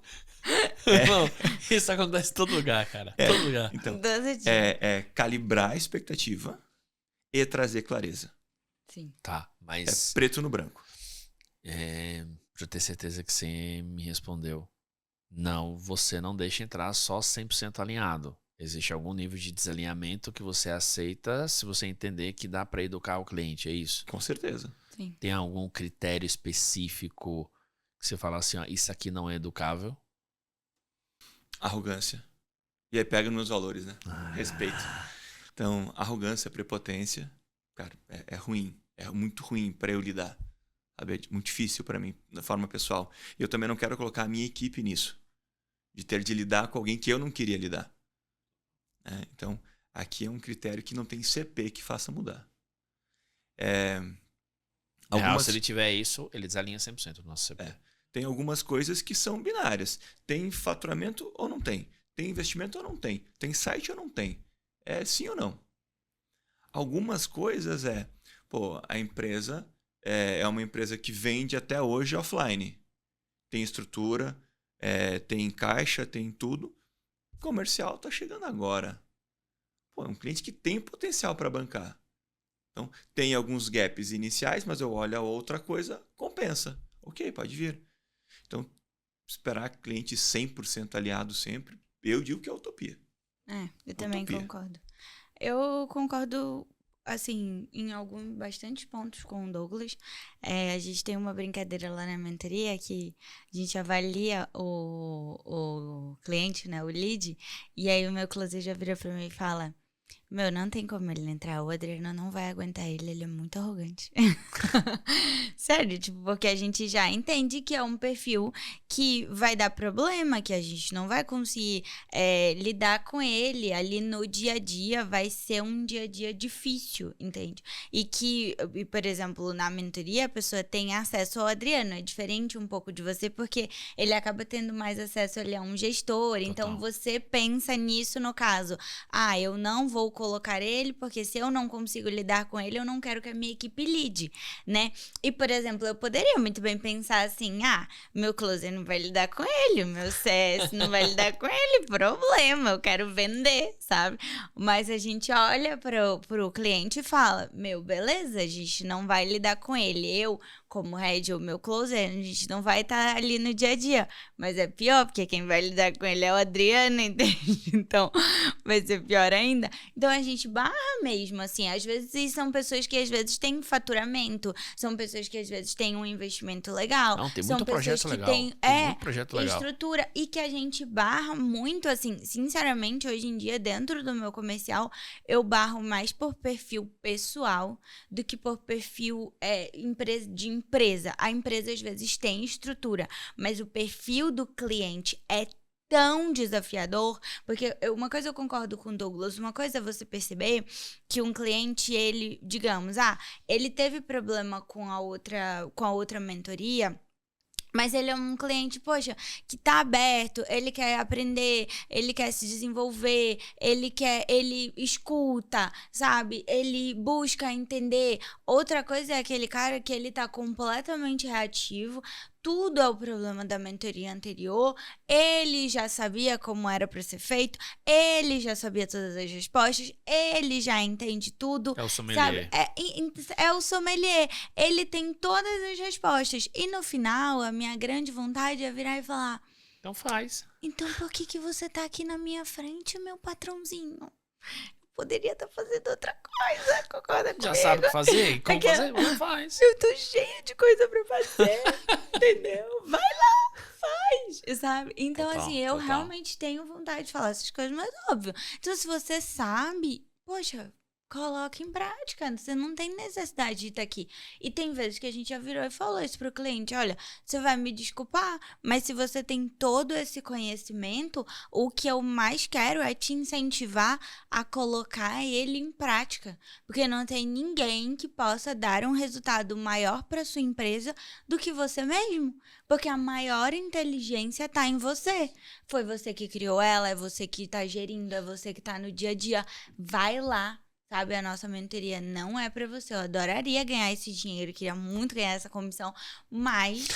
Irmão, isso acontece em todo lugar, cara. Todo lugar. Então, é calibrar a expectativa e trazer clareza. Sim. Tá, mas... É preto no branco. Pra ter certeza que você me respondeu. Não, você não deixa entrar só 100% alinhado. Existe algum nível de desalinhamento que você aceita se você entender que dá para educar o cliente, é isso? Com certeza. Sim. Tem algum critério específico que você fala assim, ó, isso aqui não é educável? Arrogância. E aí pega nos meus valores, né? Respeito. Então, arrogância, prepotência, cara, é ruim. É muito ruim para eu lidar. Sabe? É muito difícil para mim, da forma pessoal. E eu também não quero colocar a minha equipe nisso. De ter de lidar com alguém que eu não queria lidar. Então, aqui é um critério que não tem CP que faça mudar. Se ele tiver isso, ele desalinha 100% do nosso CP. Tem algumas coisas que são binárias. Tem faturamento ou não tem? Tem investimento ou não tem? Tem site ou não tem? É sim ou não? Algumas coisas a empresa é uma empresa que vende até hoje offline. Tem estrutura, tem caixa, tem tudo. Comercial está chegando agora. É um cliente que tem potencial para bancar. Então, tem alguns gaps iniciais, mas eu olho a outra coisa, compensa. Ok, pode vir. Então, esperar cliente 100% aliado sempre, eu digo que é utopia. Eu também concordo. Eu concordo, assim, em bastantes pontos com o Douglas. A gente tem uma brincadeira lá na mentoria que a gente avalia o cliente, né, o lead, e aí o meu closer já vira pra mim e fala... não tem como ele entrar, o Adriano não vai aguentar ele é muito arrogante. Sério, porque a gente já entende que é um perfil que vai dar problema, que a gente não vai conseguir lidar com ele ali no dia a dia, vai ser um dia a dia difícil, entende? E que, por exemplo, na mentoria a pessoa tem acesso ao Adriano, é diferente um pouco de você, porque ele acaba tendo mais acesso ali a um gestor, então você pensa nisso no caso, eu não vou colocar ele, porque se eu não consigo lidar com ele, eu não quero que a minha equipe lide, né? E, por exemplo, eu poderia muito bem pensar assim, meu closer não vai lidar com ele, o meu CS não vai lidar com ele, problema, eu quero vender, sabe? Mas a gente olha pro cliente e fala, beleza, a gente não vai lidar com ele, eu, como head ou meu closer, a gente não vai estar ali no dia a dia, mas é pior, porque quem vai lidar com ele é o Adriano, entende? Então, vai ser pior ainda. Então, a gente barra mesmo, assim, às vezes são pessoas que às vezes têm faturamento, são pessoas que às vezes têm um investimento legal. Não, tem são muito pessoas projeto que legal. têm muito projeto legal. Estrutura, e que a gente barra muito, assim, sinceramente, hoje em dia, dentro do meu comercial, eu barro mais por perfil pessoal do que por perfil de empresa. A empresa, às vezes, tem estrutura, mas o perfil do cliente é tão desafiador, porque uma coisa eu concordo com o Douglas, uma coisa é você perceber que um cliente, ele, digamos, ele teve problema com a outra mentoria, mas ele é um cliente, poxa, que tá aberto, ele quer aprender, ele quer se desenvolver, ele escuta, sabe? Ele busca entender. Outra coisa é aquele cara que ele tá completamente reativo, tudo é o problema da mentoria anterior, ele já sabia como era para ser feito, ele já sabia todas as respostas, ele já entende tudo. É o sommelier. Sabe? É o sommelier. Ele tem todas as respostas. E no final, a minha grande vontade é virar e falar: Então faz. então por que você tá aqui na minha frente, meu patrãozinho? Poderia estar fazendo outra coisa, concorda comigo? Já sabe o que fazer? E como fazer? Não faz. Eu tô cheia de coisa pra fazer, entendeu? Vai lá, faz, sabe? Então, Total, assim, eu total. realmente tenho vontade de falar essas coisas, mas óbvio. Então, se você sabe, poxa, coloca em prática. Você não tem necessidade de estar aqui. E tem vezes que a gente já virou e falou isso pro cliente: olha, você vai me desculpar, mas se você tem todo esse conhecimento, o que eu mais quero é te incentivar a colocar ele em prática. Porque não tem ninguém que possa dar um resultado maior para sua empresa do que você mesmo. Porque a maior inteligência está em você. Foi você que criou ela, é você que está gerindo, é você que está no dia a dia. Vai lá. Sabe, a nossa mentoria não é pra você. Eu adoraria ganhar esse dinheiro, queria muito ganhar essa comissão, mas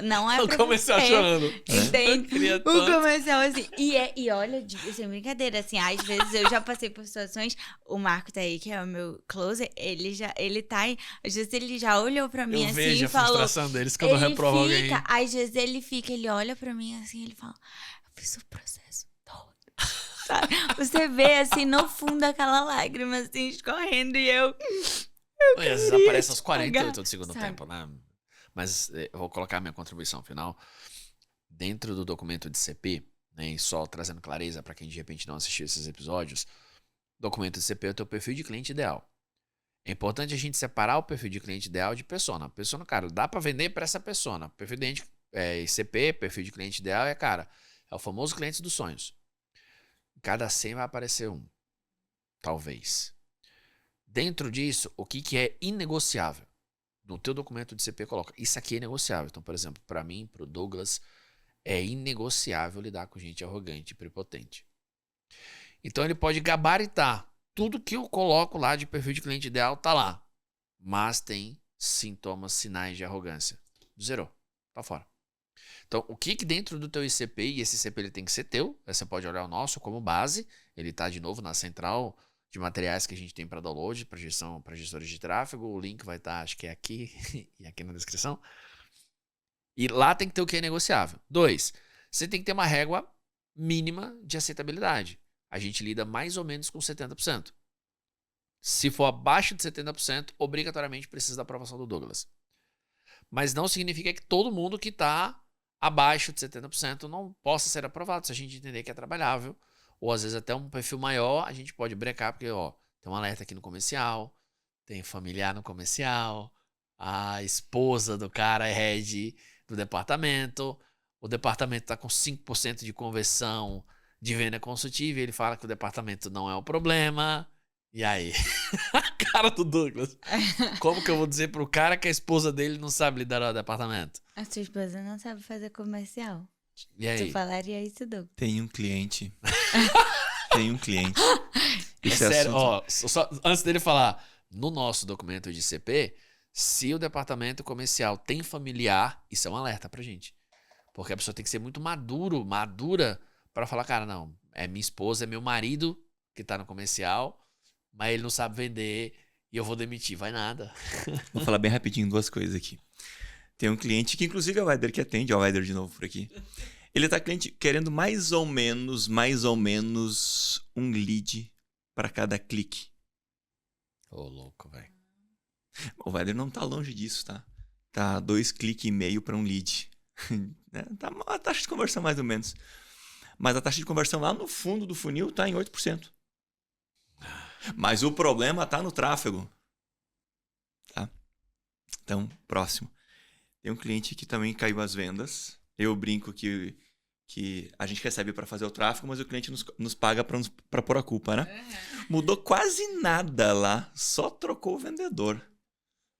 não é pra você. O comercial chorando. Entende? O comercial, assim. E olha, sem brincadeira, assim, às vezes eu já passei por situações. O Marco tá aí, que é o meu closer, ele tá aí. Às vezes ele já olhou pra mim Eu assim vejo e a falou. frustração deles quando eu reprovo alguém. Às vezes ele olha pra mim assim, ele fala: eu fiz o processo todo. Sabe? Você vê assim no fundo aquela lágrima assim escorrendo e eu Às vezes aparece aos 48 pagar, do segundo sabe? tempo, né? Mas eu vou colocar minha contribuição final. Dentro do documento de CP, né, e só trazendo clareza para quem de repente não assistiu esses episódios, documento de CP é o teu perfil de cliente ideal. É importante a gente separar o perfil de cliente ideal de persona. Persona, cara, dá para vender para essa persona. Perfil de cliente, CP, perfil de cliente ideal é o famoso cliente dos sonhos. Cada 100 vai aparecer um. Talvez. Dentro disso, o que é inegociável? No teu documento de CP coloca, isso aqui é negociável. Então, por exemplo, para mim, para o Douglas, é inegociável lidar com gente arrogante e prepotente. Então, ele pode gabaritar. Tudo que eu coloco lá de perfil de cliente ideal tá lá. Mas tem sintomas, sinais de arrogância. Zerou. Tá fora. Então, o que dentro do teu ICP, e esse ICP ele tem que ser teu, você pode olhar o nosso como base, ele está de novo na central de materiais que a gente tem para download, para gestores de tráfego, o link vai estar, acho que é aqui e aqui na descrição. E lá tem que ter o que é negociável. 2, você tem que ter uma régua mínima de aceitabilidade. A gente lida mais ou menos com 70%. Se for abaixo de 70%, obrigatoriamente precisa da aprovação do Douglas. Mas não significa que todo mundo que está abaixo de 70% não possa ser aprovado, se a gente entender que é trabalhável. Ou às vezes até um perfil maior, a gente pode brecar, porque tem um alerta aqui no comercial, tem familiar no comercial, a esposa do cara é head do departamento, o departamento está com 5% de conversão de venda consultiva e ele fala que o departamento não é o problema. E aí? A cara do Douglas. Como que eu vou dizer pro cara que a esposa dele não sabe liderar o departamento? A sua esposa não sabe fazer comercial. E aí? Tu falaria isso, Douglas? Tem um cliente. Isso É é sério, assunto. só antes dele falar, no nosso documento de CP, se o departamento comercial tem familiar, isso é um alerta pra gente. Porque a pessoa tem que ser muito madura pra falar, cara, não, é minha esposa, é meu marido que tá no comercial, mas ele não sabe vender e eu vou demitir. Vai nada. Vou falar bem rapidinho 2 coisas aqui. Tem um cliente que, inclusive, é o Éder que atende, o Éder de novo por aqui. Ele tá querendo mais ou menos um lead para cada clique. Ô, louco, velho. O Éder não tá longe disso, tá? Tá 2,5 cliques para um lead. Tá a taxa de conversão mais ou menos. Mas a taxa de conversão lá no fundo do funil tá em 8%. Mas o problema tá no tráfego. Tá? Então, próximo. Tem um cliente que também caiu as vendas. Eu brinco que que a gente recebe para fazer o tráfego, mas o cliente nos paga para pôr a culpa, né? Mudou quase nada lá, só trocou o vendedor.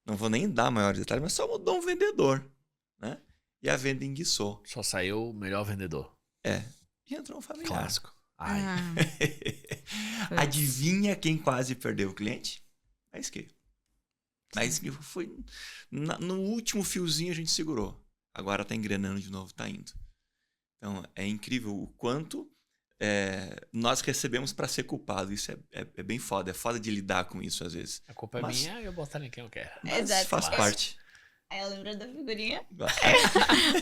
Não vou nem dar maiores detalhes, mas só mudou um vendedor, né? E a venda enguiçou. Só saiu o melhor vendedor. E entrou um familiar. Clássico. Ai. Adivinha quem quase perdeu o cliente? A Scale. A Scale foi... no último fiozinho a gente segurou. Agora tá engrenando de novo, tá indo. Então, é incrível o quanto nós recebemos para ser culpado. Isso é bem foda. É foda de lidar com isso, às vezes. A culpa é minha e eu botar em quem eu quero. Mas Exato. faz parte. Aí eu lembro da figurinha.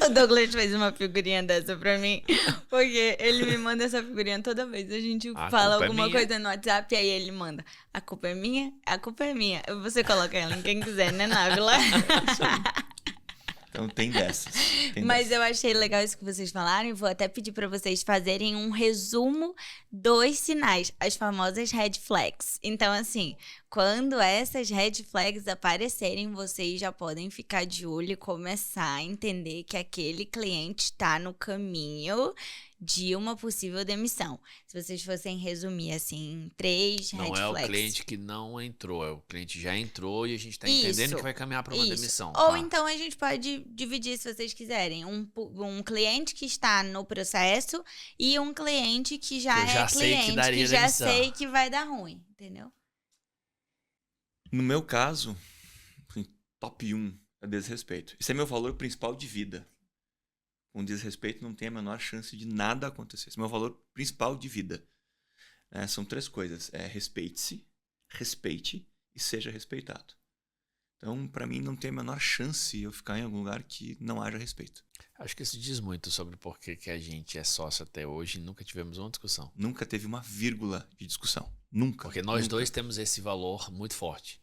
O Douglas fez uma figurinha dessa pra mim. Porque ele me manda essa figurinha toda vez. A gente fala alguma coisa no WhatsApp e aí ele manda. A culpa é minha? A culpa é minha. Você coloca ela em quem quiser, né, Návila? Então tem dessas. Mas eu achei legal isso que vocês falaram e vou até pedir pra vocês fazerem um resumo dos sinais, as famosas red flags. Então, assim, quando essas red flags aparecerem, vocês já podem ficar de olho e começar a entender que aquele cliente está no caminho de uma possível demissão. Se vocês fossem resumir, assim, 3 red flags. Não é o cliente que não entrou, é o cliente já entrou e a gente tá entendendo que vai caminhar para uma demissão. Ou então a gente pode dividir, se vocês quiserem, um cliente que está no processo e um cliente que já é cliente, que já sei que vai dar ruim, entendeu? No meu caso, top 1 é desrespeito. Isso é meu valor principal de vida. Com desrespeito não tem a menor chance de nada acontecer. Esse é meu valor principal de vida. São 3 coisas. Respeite-se, respeite e seja respeitado. Então, para mim, não tem a menor chance eu ficar em algum lugar que não haja respeito. Acho que isso diz muito sobre por que a gente é sócio até hoje e nunca tivemos uma discussão. Nunca teve uma vírgula de discussão. Nunca. Porque nós dois temos esse valor muito forte.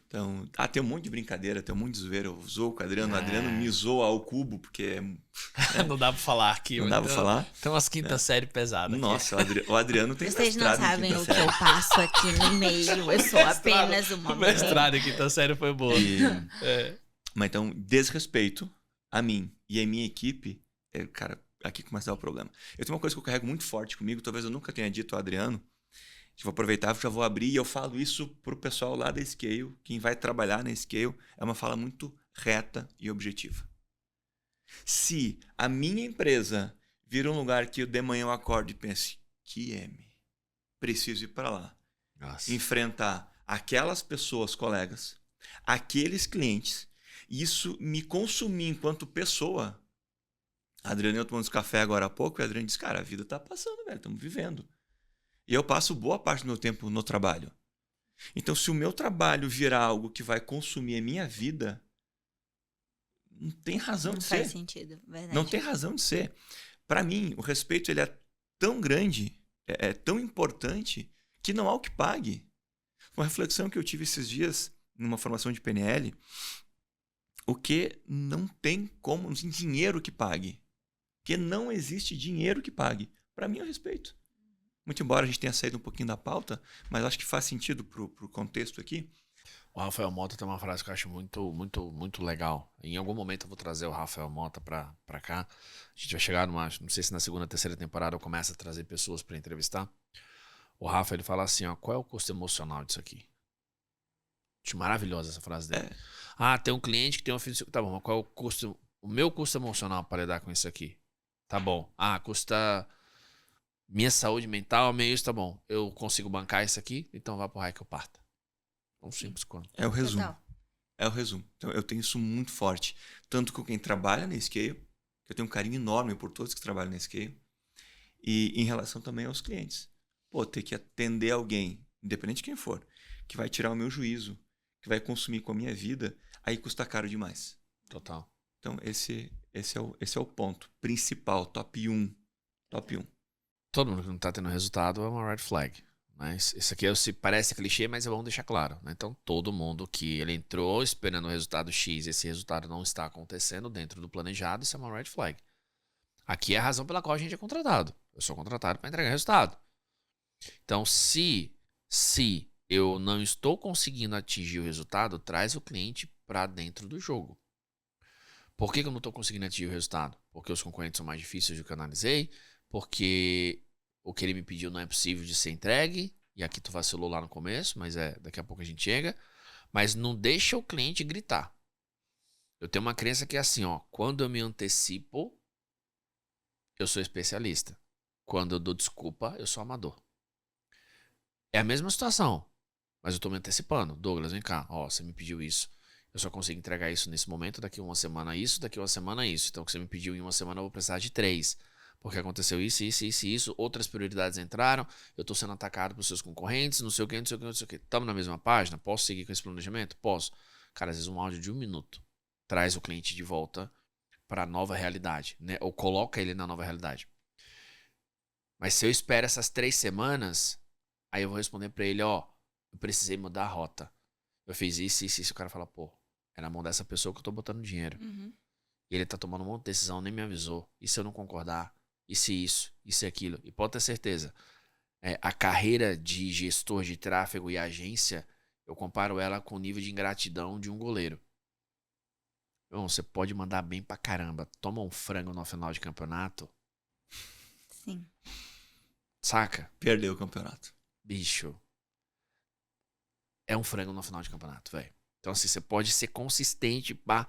Então, tem um monte de brincadeira, tem um monte de zoeira. Eu zoo com o Adriano me zoa ao cubo, porque... Não dá pra falar aqui. Não dá pra falar. Tem umas quinta série pesadas. Nossa, o Adriano tem Vocês não sabem o que eu passo aqui no meio. Eu sou apenas uma mulher. O mestrado em quinta série foi boa. Mas então, desrespeito a mim e a minha equipe, cara, aqui começa a dar o problema. Eu tenho uma coisa que eu carrego muito forte comigo, talvez eu nunca tenha dito ao Adriano. Vou aproveitar, já vou abrir e eu falo isso pro pessoal lá da Scale. Quem vai trabalhar na Scale é uma fala muito reta e objetiva. Se a minha empresa vira um lugar que eu de manhã eu acordo e pense, preciso ir para lá. Nossa. Enfrentar aquelas pessoas, colegas, aqueles clientes, isso me consumir enquanto pessoa. A Adriana e eu tomamos café agora há pouco e a Adriana disse, cara, a vida tá passando, velho, estamos vivendo. E eu passo boa parte do meu tempo no trabalho. Então, se o meu trabalho virar algo que vai consumir a minha vida, não tem razão de ser. Não faz sentido, verdade. Não tem razão de ser. Para mim, o respeito ele é tão grande, é tão importante, que não há o que pague. Uma reflexão que eu tive esses dias, numa formação de PNL, o que não tem como, não tem dinheiro que pague. Porque não existe dinheiro que pague. Para mim, é o respeito. Muito embora a gente tenha saído um pouquinho da pauta, mas acho que faz sentido pro contexto aqui. O Rafael Mota tem uma frase que eu acho muito, muito, muito legal. Em algum momento eu vou trazer o Rafael Mota pra cá. A gente vai chegar numa, não sei se na segunda, terceira temporada eu começo a trazer pessoas pra entrevistar. O Rafa, ele fala assim, ó, qual é o custo emocional disso aqui? Acho maravilhosa essa frase dele. Tem um cliente que tem um filho, tá bom, mas qual é o meu custo emocional para lidar com isso aqui? Tá bom. Custa... Minha saúde mental, meio isso, tá bom. Eu consigo bancar isso aqui, então vá pro raio que eu parta. Tão simples quanto. É o resumo. Total. É o resumo. Então eu tenho isso muito forte. Tanto com quem trabalha na Scale, que eu tenho um carinho enorme por todos que trabalham na Scale, e em relação também aos clientes. Ter que atender alguém, independente de quem for, que vai tirar o meu juízo, que vai consumir com a minha vida, aí custa caro demais. Total. Então esse é o ponto principal, top 1. Top 1. Todo mundo que não tá tendo resultado é uma red flag. Mas isso aqui parece clichê, mas vamos deixar claro. Né? Então, todo mundo que ele entrou esperando o resultado X, esse resultado não está acontecendo dentro do planejado, isso é uma red flag. Aqui é a razão pela qual a gente é contratado. Eu sou contratado para entregar resultado. Então, se eu não estou conseguindo atingir o resultado, traz o cliente para dentro do jogo. Por que eu não estou conseguindo atingir o resultado? Porque os concorrentes são mais difíceis do que eu analisei, porque o que ele me pediu não é possível de ser entregue, e aqui tu vacilou lá no começo, mas daqui a pouco a gente chega. Mas não deixa o cliente gritar. Eu tenho uma crença que é assim, ó, quando eu me antecipo, eu sou especialista. Quando eu dou desculpa, eu sou amador. É a mesma situação, mas eu tô me antecipando. Douglas, vem cá, ó, você me pediu isso. Eu só consigo entregar isso nesse momento, daqui uma semana isso, daqui uma semana isso. Então, o que você me pediu em uma semana, eu vou precisar de 3. Porque aconteceu isso, isso, isso e isso. Outras prioridades entraram. Eu tô sendo atacado por seus concorrentes, não sei o que, não sei o que, não sei o que. Tamo na mesma página? Posso seguir com esse planejamento? Posso. Cara, às vezes um áudio de 1 minuto traz o cliente de volta para a nova realidade, né? Ou coloca ele na nova realidade. Mas se eu espero essas 3 semanas, aí eu vou responder para ele, ó, eu precisei mudar a rota. Eu fiz isso, isso, isso. O cara fala, pô, é na mão dessa pessoa que eu tô botando dinheiro. E ele tá tomando um monte de decisão, nem me avisou. E se eu não concordar? E se isso? E se aquilo? E pode ter certeza, a carreira de gestor de tráfego e agência, eu comparo ela com o nível de ingratidão de um goleiro. Bom, você pode mandar bem pra caramba. Toma um frango no final de campeonato. Sim. Saca? Perdeu o campeonato. Bicho. É um frango no final de campeonato, velho. Então, assim, você pode ser consistente para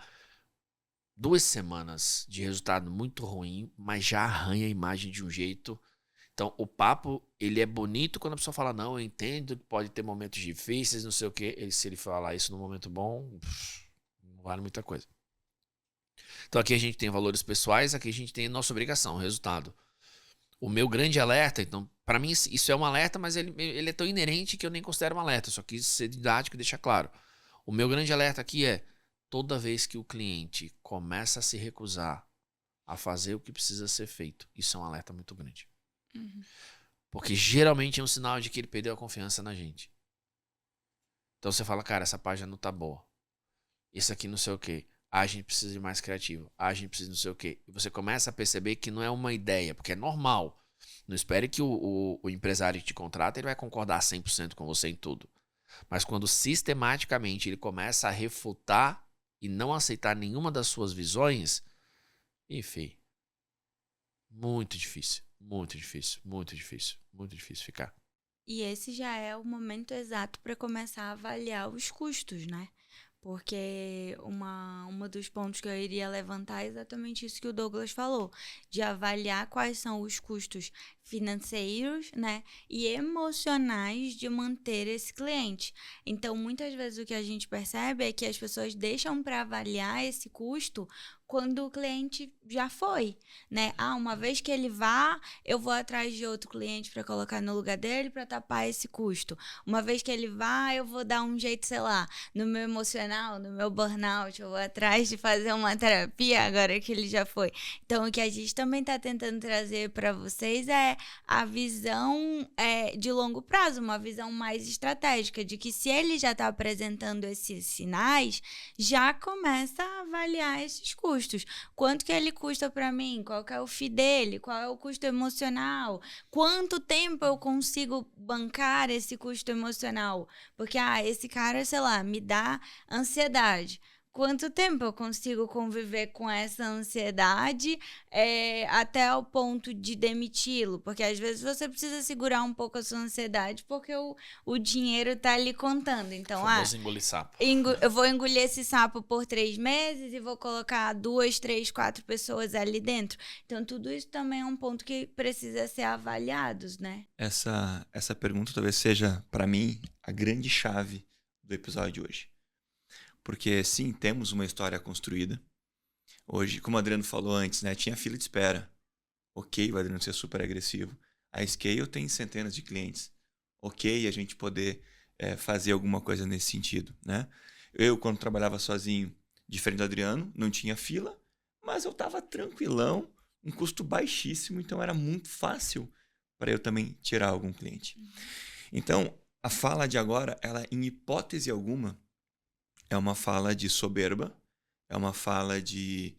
2 semanas de resultado muito ruim, mas já arranha a imagem de um jeito. Então, o papo, ele é bonito quando a pessoa fala, não, eu entendo que pode ter momentos difíceis, não sei o quê. Se ele falar isso num momento bom, não vale muita coisa. Então, aqui a gente tem valores pessoais, aqui a gente tem nossa obrigação, o resultado. O meu grande alerta, então, para mim isso é um alerta, mas ele é tão inerente que eu nem considero um alerta, só quis ser didático e deixar claro. O meu grande alerta aqui é, toda vez que o cliente começa a se recusar a fazer o que precisa ser feito, isso é um alerta muito grande. Porque geralmente é um sinal de que ele perdeu a confiança na gente. Então você fala, cara, essa página não tá boa. Isso aqui não sei o quê. A gente precisa de mais criativo. A gente precisa de não sei o quê. E você começa a perceber que não é uma ideia, porque é normal. Não espere que o empresário que te contrata ele vai concordar 100% com você em tudo. Mas quando sistematicamente ele começa a refutar e não aceitar nenhuma das suas visões, enfim, muito difícil, muito difícil, muito difícil, muito difícil ficar. E esse já é o momento exato para começar a avaliar os custos, né? Porque uma dos pontos que eu iria levantar é exatamente isso que o Douglas falou, de avaliar quais são os custos financeiros, né, e emocionais de manter esse cliente. Então, muitas vezes o que a gente percebe é que as pessoas deixam para avaliar esse custo quando o cliente já foi, né? Uma vez que ele vá, eu vou atrás de outro cliente para colocar no lugar dele para tapar esse custo. Uma vez que ele vá, eu vou dar um jeito, sei lá, no meu emocional, no meu burnout, eu vou atrás de fazer uma terapia agora que ele já foi. Então, o que a gente também está tentando trazer para vocês é a visão de longo prazo, uma visão mais estratégica, de que se ele já está apresentando esses sinais, já começa a avaliar esses custos. Quanto que ele custa para mim? Qual que é o FII dele? Qual é o custo emocional? Quanto tempo eu consigo bancar esse custo emocional? Porque, esse cara, sei lá, me dá ansiedade. Quanto tempo eu consigo conviver com essa ansiedade até o ponto de demiti-lo? Porque às vezes você precisa segurar um pouco a sua ansiedade porque o dinheiro tá ali contando. Então, engolir sapo. Eu vou engolir esse sapo por 3 meses e vou colocar 2, 3, 4 pessoas ali dentro. Então, tudo isso também é um ponto que precisa ser avaliado, né? Essa pergunta talvez seja, para mim, a grande chave do episódio de hoje. Porque, sim, temos uma história construída. Hoje, como o Adriano falou antes, né, tinha fila de espera. Ok, o Adriano ser super agressivo. A Scale tem centenas de clientes. Ok, a gente poder fazer alguma coisa nesse sentido, né? Eu, quando trabalhava sozinho, diferente do Adriano, não tinha fila, mas eu estava tranquilão, um custo baixíssimo, então era muito fácil para eu também tirar algum cliente. Então, a fala de agora, ela, em hipótese alguma, é uma fala de soberba, é uma fala de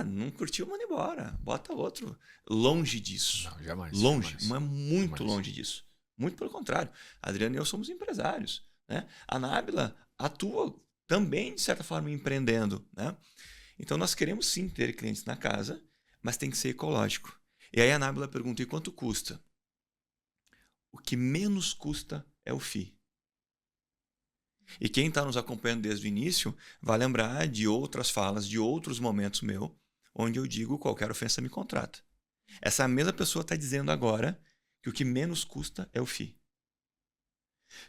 não curtiu, manda embora, bota outro. Longe disso. Não, jamais. Longe, Jamais. mas muito Jamais. longe disso. Muito pelo contrário. A Adriana e eu somos empresários, né? A Nábila atua também, de certa forma, empreendendo, né? Então, nós queremos sim ter clientes na casa, mas tem que ser ecológico. E aí a Nábila pergunta, e quanto custa? O que menos custa é o FII. E quem está nos acompanhando desde o início vai lembrar de outras falas, de outros momentos meu, onde eu digo qualquer ofensa me contrata. Essa mesma pessoa está dizendo agora que o que menos custa é o FII.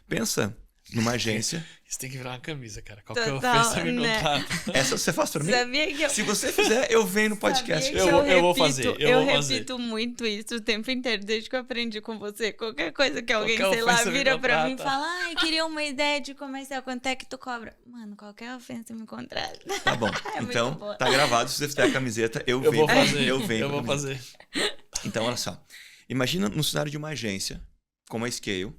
Pensa numa agência. Isso tem que virar uma camisa, cara. Qualquer Total, ofensa me né? contrata. Essa você faz para mim? Sabia que eu... Se você fizer, eu venho no podcast. Sabia que Eu vou fazer, eu vou fazer. repito muito isso o tempo inteiro, desde que eu aprendi com você. Qualquer coisa que alguém, Qualquer sei lá, ofensa me vira pra mim e contrata. fala, ai, queria uma ideia de comercial, quanto é que tu cobra? Mano, qualquer ofensa me contrata. Tá bom. É muito Então, boa. tá gravado. Se você fizer a camiseta, eu Eu venho. vou fazer. Eu venho. Eu com a vou camiseta. fazer. Então, olha só. Imagina no cenário de uma agência, como a Scale,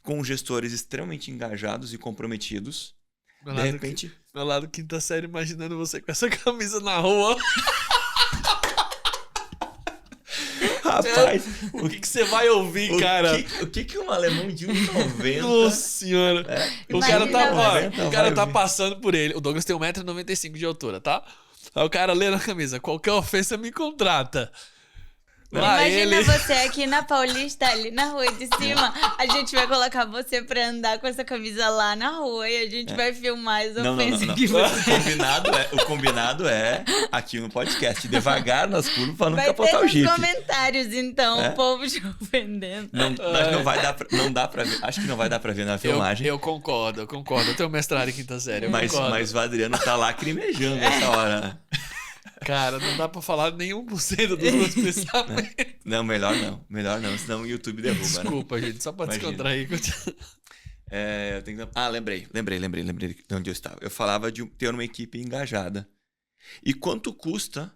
com gestores extremamente engajados e comprometidos. Meu De lado, repente, meu lado quinta série, imaginando você com essa camisa na rua. rapaz, O que você vai ouvir, cara? O que um alemão de 1,90... Nossa senhora. O cara Imagina tá, ó, você. o cara tá Vai passando por ele. O Douglas tem 1,95 m de altura, tá? Aí o cara lê na camisa, qualquer ofensa me contrata. Lá Imagina ele... você aqui na Paulista, ali na rua de cima, a gente vai colocar você pra andar com essa camisa lá na rua e a gente vai filmar as Não. ofensas que você... O combinado é aqui no podcast, devagar nas curvas pra não Vai ter capotar o nos Jeep. comentários, então, É? o povo te ofendendo. Mas não dá pra ver. Acho que não vai dar pra ver na filmagem. Eu concordo. Eu tenho mestrado em quinta série, eu Mas concordo. o Adriano tá lacrimejando nessa hora. Cara, não dá pra falar nenhum por cento dos meus pensamentos. Não, melhor não, senão o YouTube derruba, né? Desculpa, gente, só pra Imagina. descontrair. Eu tenho que... lembrei de onde eu estava. Eu falava de ter uma equipe engajada. E quanto custa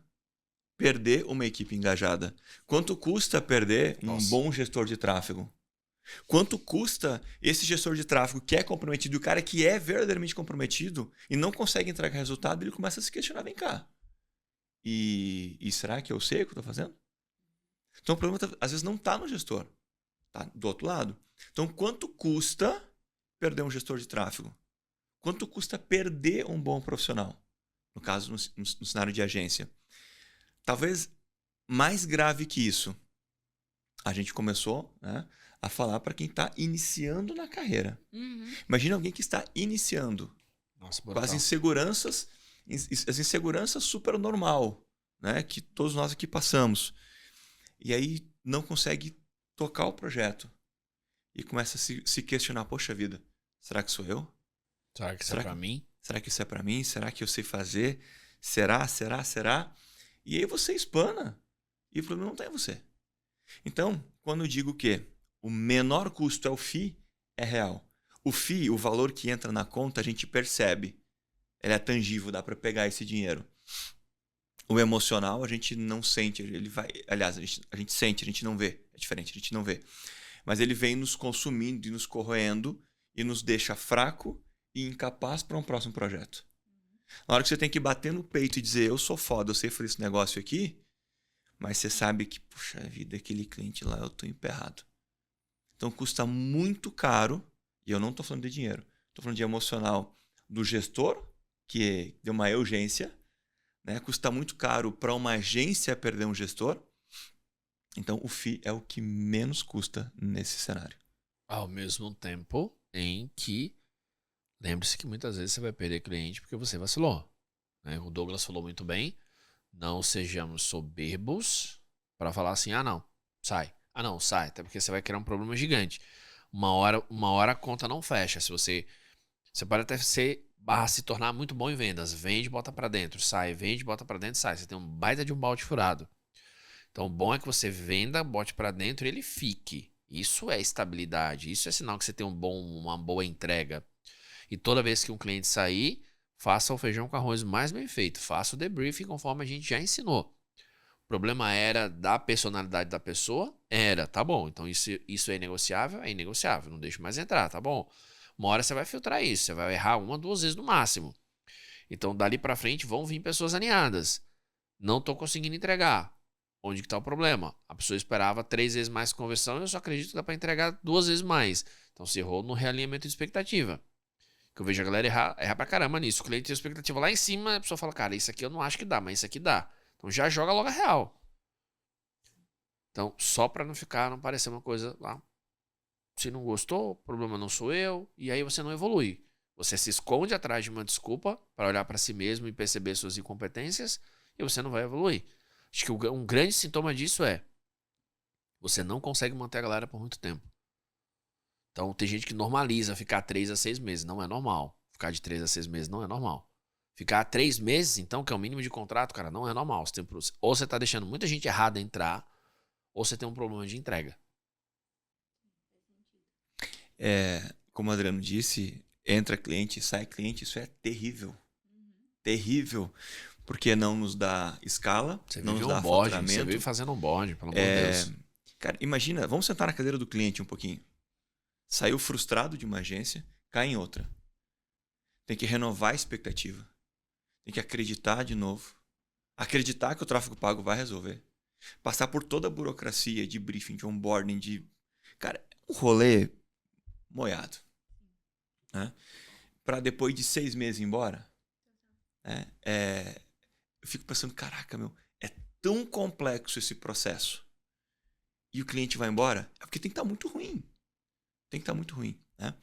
perder uma equipe engajada? Quanto custa perder um bom gestor de tráfego? Quanto custa esse gestor de tráfego que é comprometido, o cara que é verdadeiramente comprometido e não consegue entregar resultado, ele começa a se questionar, vem cá. E será que eu sei o que eu estou fazendo? Então o problema às vezes não está no gestor, está do outro lado. Então quanto custa perder um gestor de tráfego? Quanto custa perder um bom profissional? No caso, no cenário de agência. Talvez mais grave que isso, a gente começou, né, a falar para quem está iniciando na carreira. Imagina alguém que está iniciando. Nossa, Com as inseguranças super normal, né? Que todos nós aqui passamos. E aí não consegue tocar o projeto. E começa a se questionar, poxa vida, será que sou eu? Será que isso é pra mim? Será que isso é pra mim? Será que eu sei fazer? Será? E aí você espana. E o problema não está em você. Então, quando eu digo que o menor custo é o FII, é real. O FII, o valor que entra na conta, a gente percebe. Ele é tangível, dá para pegar esse dinheiro. O emocional a gente não sente, ele vai, aliás, a gente sente, a gente não vê, é diferente, a gente não vê. Mas ele vem nos consumindo e nos corroendo e nos deixa fraco e incapaz para um próximo projeto. Na hora que você tem que bater no peito e dizer, eu sou foda, eu sei fazer esse negócio aqui, mas você sabe que, puxa vida, aquele cliente lá, eu tô emperrado. Então custa muito caro, e eu não tô falando de dinheiro, tô falando de emocional do gestor, que deu uma urgência, né? Custa muito caro para uma agência perder um gestor. Então, o FII é o que menos custa nesse cenário. Ao mesmo tempo em que, lembre-se que muitas vezes você vai perder cliente porque você vacilou. Né? O Douglas falou muito bem, não sejamos soberbos para falar assim, não, sai. Não, sai, até porque você vai criar um problema gigante. Uma hora a conta não fecha. Você pode até se tornar muito bom em vendas. Vende, bota pra dentro, sai. Vende, bota pra dentro, sai. Você tem um baita de um balde furado. Então, o bom é que você venda, bote pra dentro e ele fique. Isso é estabilidade. Isso é sinal que você tem uma boa entrega. E toda vez que um cliente sair, faça o feijão com arroz mais bem feito. Faça o debriefing conforme a gente já ensinou. O problema era da personalidade da pessoa? Era, tá bom. Então, isso é negociável? É inegociável. Não deixa mais entrar, tá bom. Uma hora você vai filtrar isso, você vai errar 1, 2 vezes no máximo. Então, dali pra frente, vão vir pessoas alinhadas. Não tô conseguindo entregar. Onde que tá o problema? A pessoa esperava 3 vezes mais conversão e eu só acredito que dá pra entregar 2 vezes mais. Então, você errou no realinhamento de expectativa. Que eu vejo a galera errar pra caramba nisso. O cliente tem a expectativa lá em cima, a pessoa fala, cara, isso aqui eu não acho que dá, mas isso aqui dá. Então já joga logo a real. Então, só pra não parecer uma coisa lá. Se não gostou, o problema não sou eu, e aí você não evolui. Você se esconde atrás de uma desculpa para olhar para si mesmo e perceber suas incompetências, e você não vai evoluir. Acho que um grande sintoma disso é você não consegue manter a galera por muito tempo. Então, tem gente que normaliza ficar 3 a 6 meses. Não é normal. Ficar de 3 a 6 meses não é normal. Ficar 3 meses, então, que é o mínimo de contrato, cara, não é normal. Ou você tá deixando muita gente errada entrar, ou você tem um problema de entrega. Como o Adriano disse, entra cliente, sai cliente, isso é terrível. Terrível. Porque não nos dá escala, Você não vive nos dá onboarding, faturamento. você vive fazendo onboarding, pelo amor de Deus. Cara, imagina, vamos sentar na cadeira do cliente um pouquinho. Saiu frustrado de uma agência, cai em outra. Tem que renovar a expectativa. Tem que acreditar de novo. Acreditar que o tráfego pago vai resolver. Passar por toda a burocracia de briefing, de onboarding, de... Cara, um rolê moiado. Né? Para depois de 6 meses ir embora. Né? Eu fico pensando, caraca, é tão complexo esse processo. E o cliente vai embora? É porque tem que estar muito ruim. Tem que estar muito ruim. Né?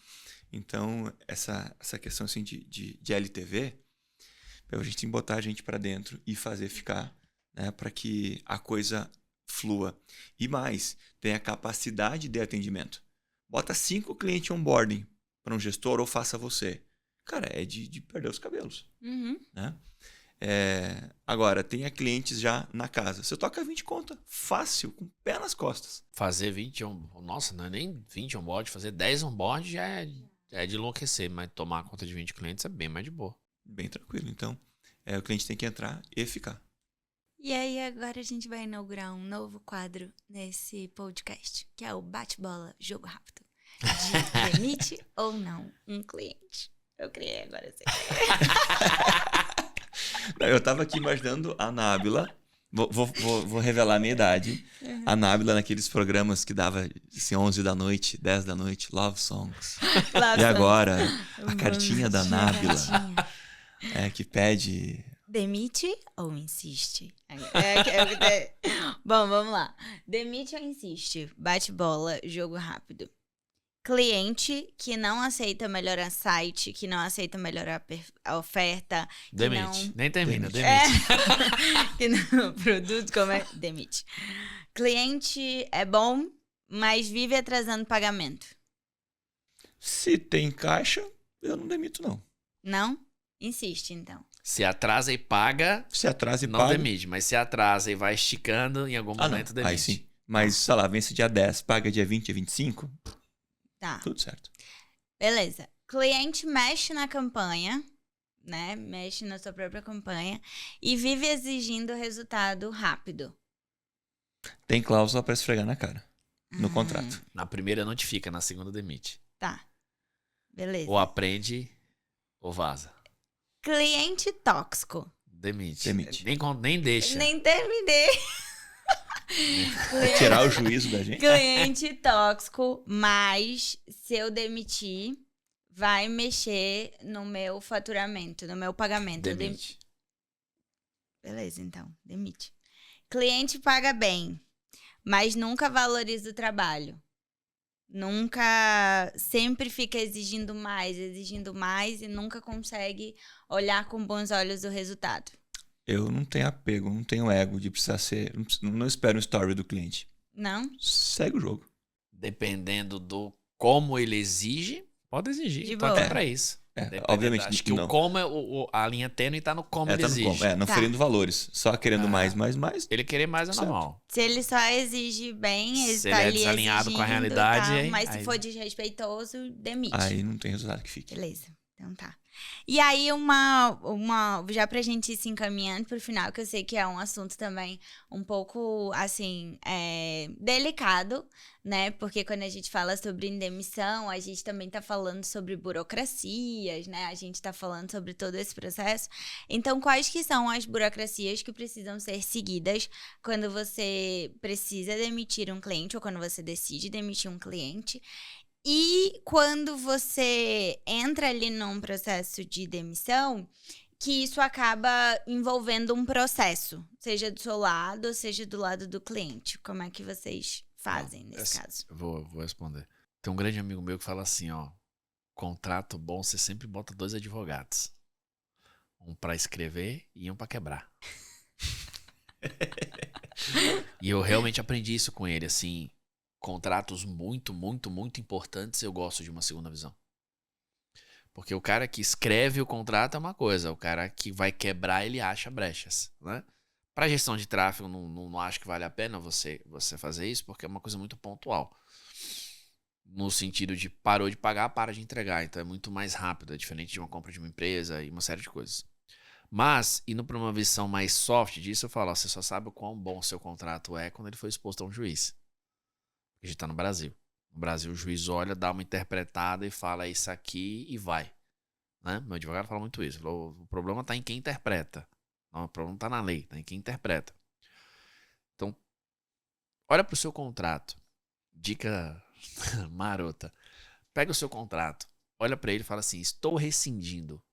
Então, essa questão assim, de LTV, a gente tem que botar a gente para dentro e fazer ficar, né, para que a coisa flua. E mais, tem a capacidade de atendimento. Bota 5 clientes onboarding para um gestor ou faça você. Cara, é de perder os cabelos. Né? Agora, tenha clientes já na casa. Você toca 20 conta, fácil, com pé nas costas. Fazer 20 nossa, não é nem 20 onboard, fazer 10 onboard já é de enlouquecer, mas tomar conta de 20 clientes é bem mais de boa. Bem tranquilo. Então, o cliente tem que entrar e ficar. E aí, agora a gente vai inaugurar um novo quadro nesse podcast, que é o bate-bola, jogo rápido. De demite ou não um cliente. Eu criei agora assim. Eu tava aqui imaginando a Nábila. Vou revelar a minha idade. A Nábila naqueles programas que dava assim, 11 da noite, 10 da noite, Love Songs. E agora, a cartinha da Nábila. Que pede... Demite ou insiste? Bom, vamos lá. Demite ou insiste? Bate-bola, jogo rápido. Cliente que não aceita melhorar site, que não aceita melhorar a oferta. Demite. Não... Nem termina, demite. Que não produto como é. Demite. Cliente é bom, mas vive atrasando pagamento. Se tem caixa, eu não demito, não. Não? Insiste, então. Se atrasa e paga, se atrasa e não paga. demite. Mas se atrasa e vai esticando, em algum momento demite. Aí sim. Mas, sei lá, vence dia 10, paga dia 20, dia 25... Tá. Tudo certo. Beleza. Cliente mexe na campanha, né? Mexe na sua própria campanha e vive exigindo resultado rápido. Tem cláusula para esfregar na cara. No contrato. Na primeira notifica, na segunda demite. Tá. Beleza. Ou aprende ou vaza. Cliente tóxico. Demite. Demite. Nem deixa. Nem terminei. Tirar o juízo da gente. Cliente tóxico, mas se eu demitir, vai mexer no meu faturamento, no meu pagamento. Demite. Beleza, então. Demite. Cliente paga bem, mas nunca valoriza o trabalho. Nunca, sempre fica exigindo mais e nunca consegue olhar com bons olhos o resultado. Eu não tenho apego, não tenho ego de precisar ser... Não espero um story do cliente. Não? Segue o jogo. Dependendo do como ele exige, pode exigir. De Tô boa. aqui pra isso. Obviamente, acho que não. o como, a linha tênue tá no como ele Tá no exige. como. Não Tá. ferindo valores. Só querendo mais. Ele querer mais é Certo. normal. Se ele só exige bem, ele Se tá ele é ali desalinhado com a exigindo, realidade, tá, aí- mas se aí- for desrespeitoso, demite. Aí não tem resultado que fique. Beleza, então tá. E aí, já pra gente ir se encaminhando pro final, que eu sei que é um assunto também um pouco, assim, delicado, né? Porque quando a gente fala sobre indemissão, a gente também tá falando sobre burocracias, né? A gente tá falando sobre todo esse processo. Então, quais que são as burocracias que precisam ser seguidas quando você precisa demitir um cliente ou quando você decide demitir um cliente? E quando você entra ali num processo de demissão, que isso acaba envolvendo um processo, seja do seu lado, seja do lado do cliente. Como é que vocês fazem nesse caso? Eu vou responder. Tem um grande amigo meu que fala assim, ó. Contrato bom, você sempre bota 2 advogados. Um pra escrever e um pra quebrar. E eu realmente aprendi isso com ele, assim. Contratos muito, muito, muito importantes, eu gosto de uma segunda visão. Porque o cara que escreve o contrato é uma coisa, o cara que vai quebrar, ele acha brechas, né? Para gestão de tráfego, não acho que vale a pena você fazer isso, porque é uma coisa muito pontual. No sentido de parou de pagar, para de entregar. Então é muito mais rápido, é diferente de uma compra de uma empresa e uma série de coisas. Mas, indo para uma visão mais soft disso, eu falo, ó, você só sabe o quão bom o seu contrato é quando ele foi exposto a um juiz. A gente tá no Brasil. No Brasil, o juiz olha, dá uma interpretada e fala isso aqui e vai. Né? Meu advogado fala muito isso. O problema tá em quem interpreta. Não, o problema tá na lei, tá em quem interpreta. Então, olha pro seu contrato. Dica marota. Pega o seu contrato, olha pra ele e fala assim, estou rescindindo.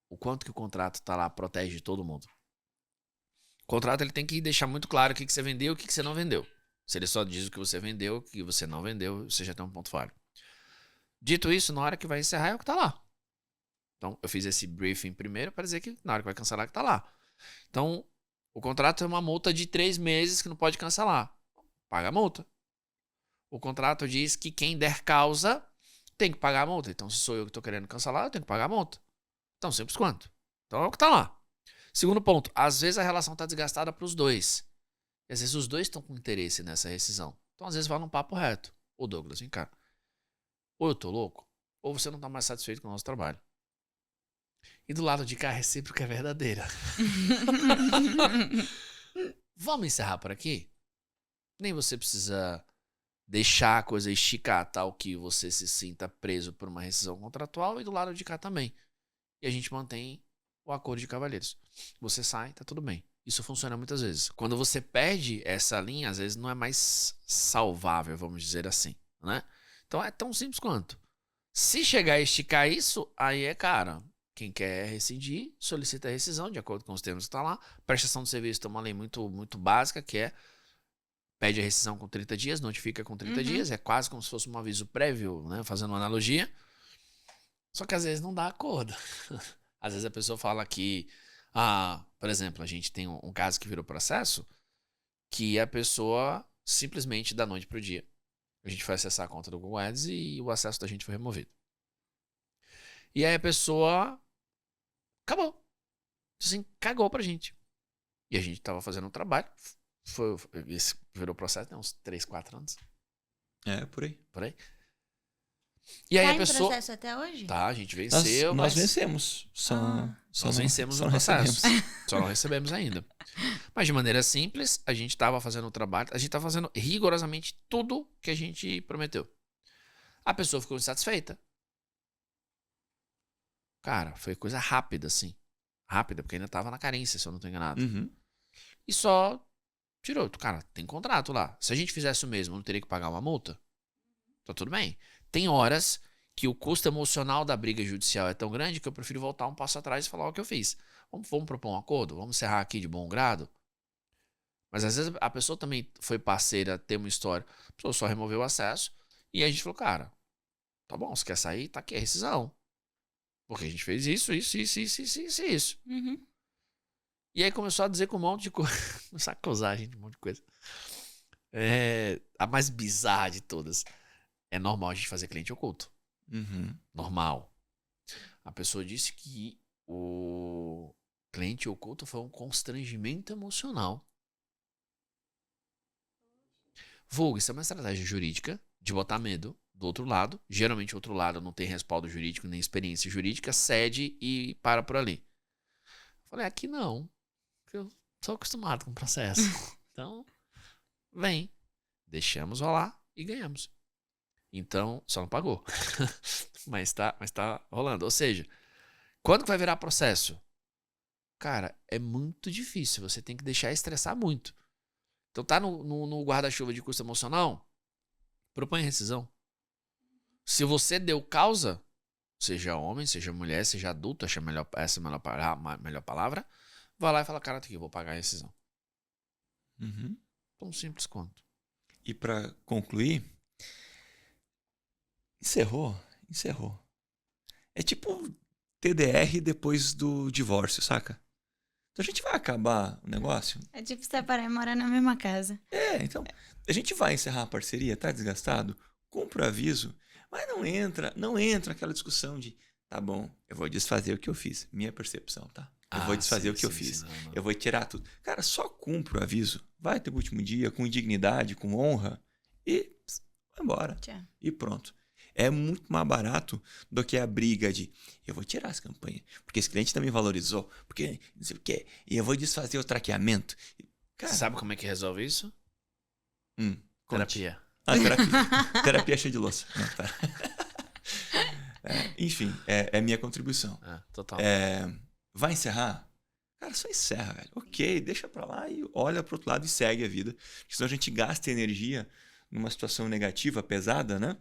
O quanto que o contrato tá lá, protege todo mundo. O contrato ele tem que deixar muito claro o que você vendeu e o que você não vendeu. Se ele só diz o que você vendeu, o que você não vendeu, você já tem um ponto falho. Dito isso, na hora que vai encerrar é o que tá lá. Então, eu fiz esse briefing primeiro para dizer que na hora que vai cancelar é que tá lá. Então, o contrato é uma multa de 3 meses que não pode cancelar. Paga a multa. O contrato diz que quem der causa tem que pagar a multa. Então, se sou eu que estou querendo cancelar, eu tenho que pagar a multa. Tão simples quanto. Então, é o que tá lá. Segundo ponto, às vezes a relação tá desgastada para os dois. E às vezes os dois estão com interesse nessa rescisão. Então, às vezes, vai num papo reto. Ô, Douglas, vem cá. Ou eu tô louco, ou você não tá mais satisfeito com o nosso trabalho. E do lado de cá, a recíproca é verdadeira. Vamos encerrar por aqui? Nem você precisa deixar a coisa esticar tal que você se sinta preso por uma rescisão contratual e do lado de cá também. E a gente mantém o acordo de cavalheiros. Você sai, tá tudo bem. Isso funciona muitas vezes. Quando você perde essa linha, às vezes não é mais salvável, vamos dizer assim, né? Então é tão simples quanto. Se chegar a esticar isso, aí é, cara, quem quer rescindir, solicita a rescisão, de acordo com os termos que está lá. Prestação de serviço tem uma lei muito, muito básica, que é pede a rescisão com 30 dias, notifica com 30 dias. É quase como se fosse um aviso prévio, né? Fazendo uma analogia. Só que às vezes não dá acordo. Às vezes a pessoa fala que, por exemplo, a gente tem um caso que virou processo, que a pessoa simplesmente da noite pro dia, a gente foi acessar a conta do Google Ads e o acesso da gente foi removido. E aí a pessoa acabou. Assim, cagou pra gente. E a gente tava fazendo um trabalho. Esse virou processo, tem uns 3, 4 anos. É, por aí. Por aí. E aí Tá a em pessoa. processo até hoje? Tá, a gente venceu. Nós mas vencemos. nós vencemos no processo. Só não recebemos ainda. Mas de maneira simples, a gente tava fazendo o trabalho. A gente tava fazendo rigorosamente tudo que a gente prometeu. A pessoa ficou insatisfeita. Cara, foi coisa rápida, assim. Rápida, porque ainda tava na carência, se eu não tô enganado. Uhum. E só tirou. Cara, tem contrato lá. Se a gente fizesse o mesmo, não teria que pagar uma multa? Tá tudo bem. Tem horas que o custo emocional da briga judicial é tão grande que eu prefiro voltar um passo atrás e falar o que eu fiz. Vamos propor um acordo? Vamos encerrar aqui de bom grado? Mas às vezes a pessoa também foi parceira, tem uma história. A pessoa só removeu o acesso. E aí a gente falou, cara, tá bom, você quer sair? Tá aqui a rescisão. Porque a gente fez isso. Uhum. E aí começou a dizer com um monte de coisa. Começou a acusar a gente de um monte de coisa. A mais bizarra de todas. É normal a gente fazer cliente oculto. Uhum. Normal. A pessoa disse que o cliente oculto foi um constrangimento emocional. Vulgo, isso é uma estratégia jurídica de botar medo do outro lado. Geralmente o outro lado não tem respaldo jurídico nem experiência jurídica, cede e para por ali. Falei, aqui não. Eu sou acostumado com o processo. Então, vem. Deixamos rolar e ganhamos. Então, só não pagou. mas tá rolando. Ou seja, quando que vai virar processo? Cara, é muito difícil. Você tem que deixar estressar muito. Então tá no guarda-chuva de custo emocional? Propõe rescisão. Se você deu causa, seja homem, seja mulher, seja adulto, essa é a melhor palavra, vai lá e fala, cara, aqui, eu vou pagar a rescisão. Uhum. Tão simples quanto. E pra concluir, encerrou. É tipo TDR depois do divórcio, saca? Então a gente vai acabar o negócio. É tipo separar e morar na mesma casa. Então a gente vai encerrar a parceria, tá desgastado? Cumpra o aviso, mas não entra aquela discussão de, tá bom, eu vou desfazer o que eu fiz, minha percepção, tá? Eu vou desfazer o que eu fiz. Não. Eu vou tirar tudo. Cara, só cumpra o aviso. Vai ter o último dia com dignidade, com honra e vai embora. Tchau. E pronto. É muito mais barato do que a briga de eu vou tirar essa campanha, porque esse cliente também valorizou, porque não sei o quê, e eu vou desfazer o traqueamento. Cara, Sabe como é que resolve isso? conte. Terapia. Terapia. Terapia cheia de louça. Não, tá. Enfim, é minha contribuição. Total. Vai encerrar? Cara, só encerra, velho. Ok, deixa pra lá e olha pro outro lado e segue a vida. Porque senão a gente gasta energia numa situação negativa, pesada, né?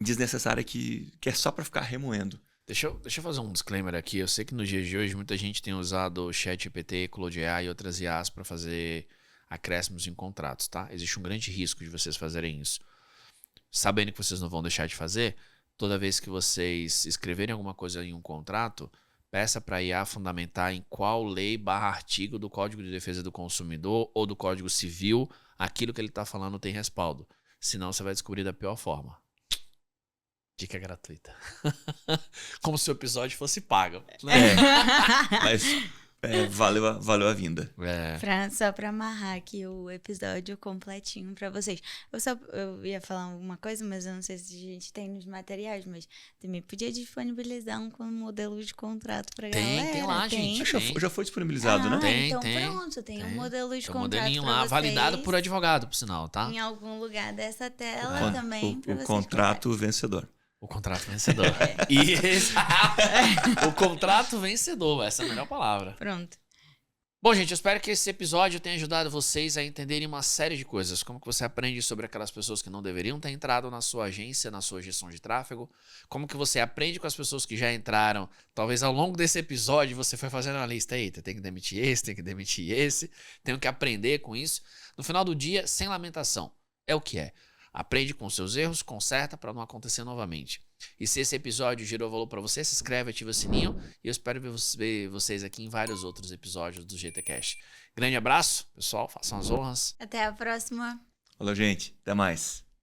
Desnecessária que é só pra ficar remoendo. Deixa eu fazer um disclaimer aqui. Eu sei que nos dias de hoje muita gente tem usado o ChatGPT, Claude AI e outras IAs para fazer acréscimos em contratos, tá? Existe um grande risco de vocês fazerem isso. Sabendo que vocês não vão deixar de fazer, toda vez que vocês escreverem alguma coisa em um contrato, peça para a IA fundamentar em qual lei/artigo do Código de Defesa do Consumidor ou do Código Civil aquilo que ele está falando tem respaldo. Senão você vai descobrir da pior forma. Dica gratuita. Como se o episódio fosse pago. Né? Mas valeu a vinda. Só pra amarrar aqui o episódio completinho pra vocês. Eu ia falar alguma coisa, mas eu não sei se a gente tem nos materiais, mas também podia disponibilizar um modelo de contrato pra galera. Tem lá, gente. Já foi disponibilizado, né? Tem. Pronto, tem um modelo de Tem um contrato modelinho pra lá, vocês, validado por advogado, por sinal, tá? em algum lugar dessa tela também. pra O vocês contrato vencedor. O contrato vencedor. O contrato vencedor, essa é a melhor palavra. Pronto. Bom, gente, eu espero que esse episódio tenha ajudado vocês a entenderem uma série de coisas. Como que você aprende sobre aquelas pessoas que não deveriam ter entrado na sua agência, na sua gestão de tráfego. Como que você aprende com as pessoas que já entraram. Talvez ao longo desse episódio você foi fazendo uma lista. Eita, tem que demitir esse, tem que demitir esse. Tenho que aprender com isso. No final do dia, sem lamentação. É o que é. Aprende com seus erros, conserta para não acontecer novamente. E se esse episódio gerou valor para você, se inscreve, ativa o sininho e eu espero ver vocês aqui em vários outros episódios do GTCast. Grande abraço, pessoal, façam as honras. Até a próxima. Falou, gente. Até mais.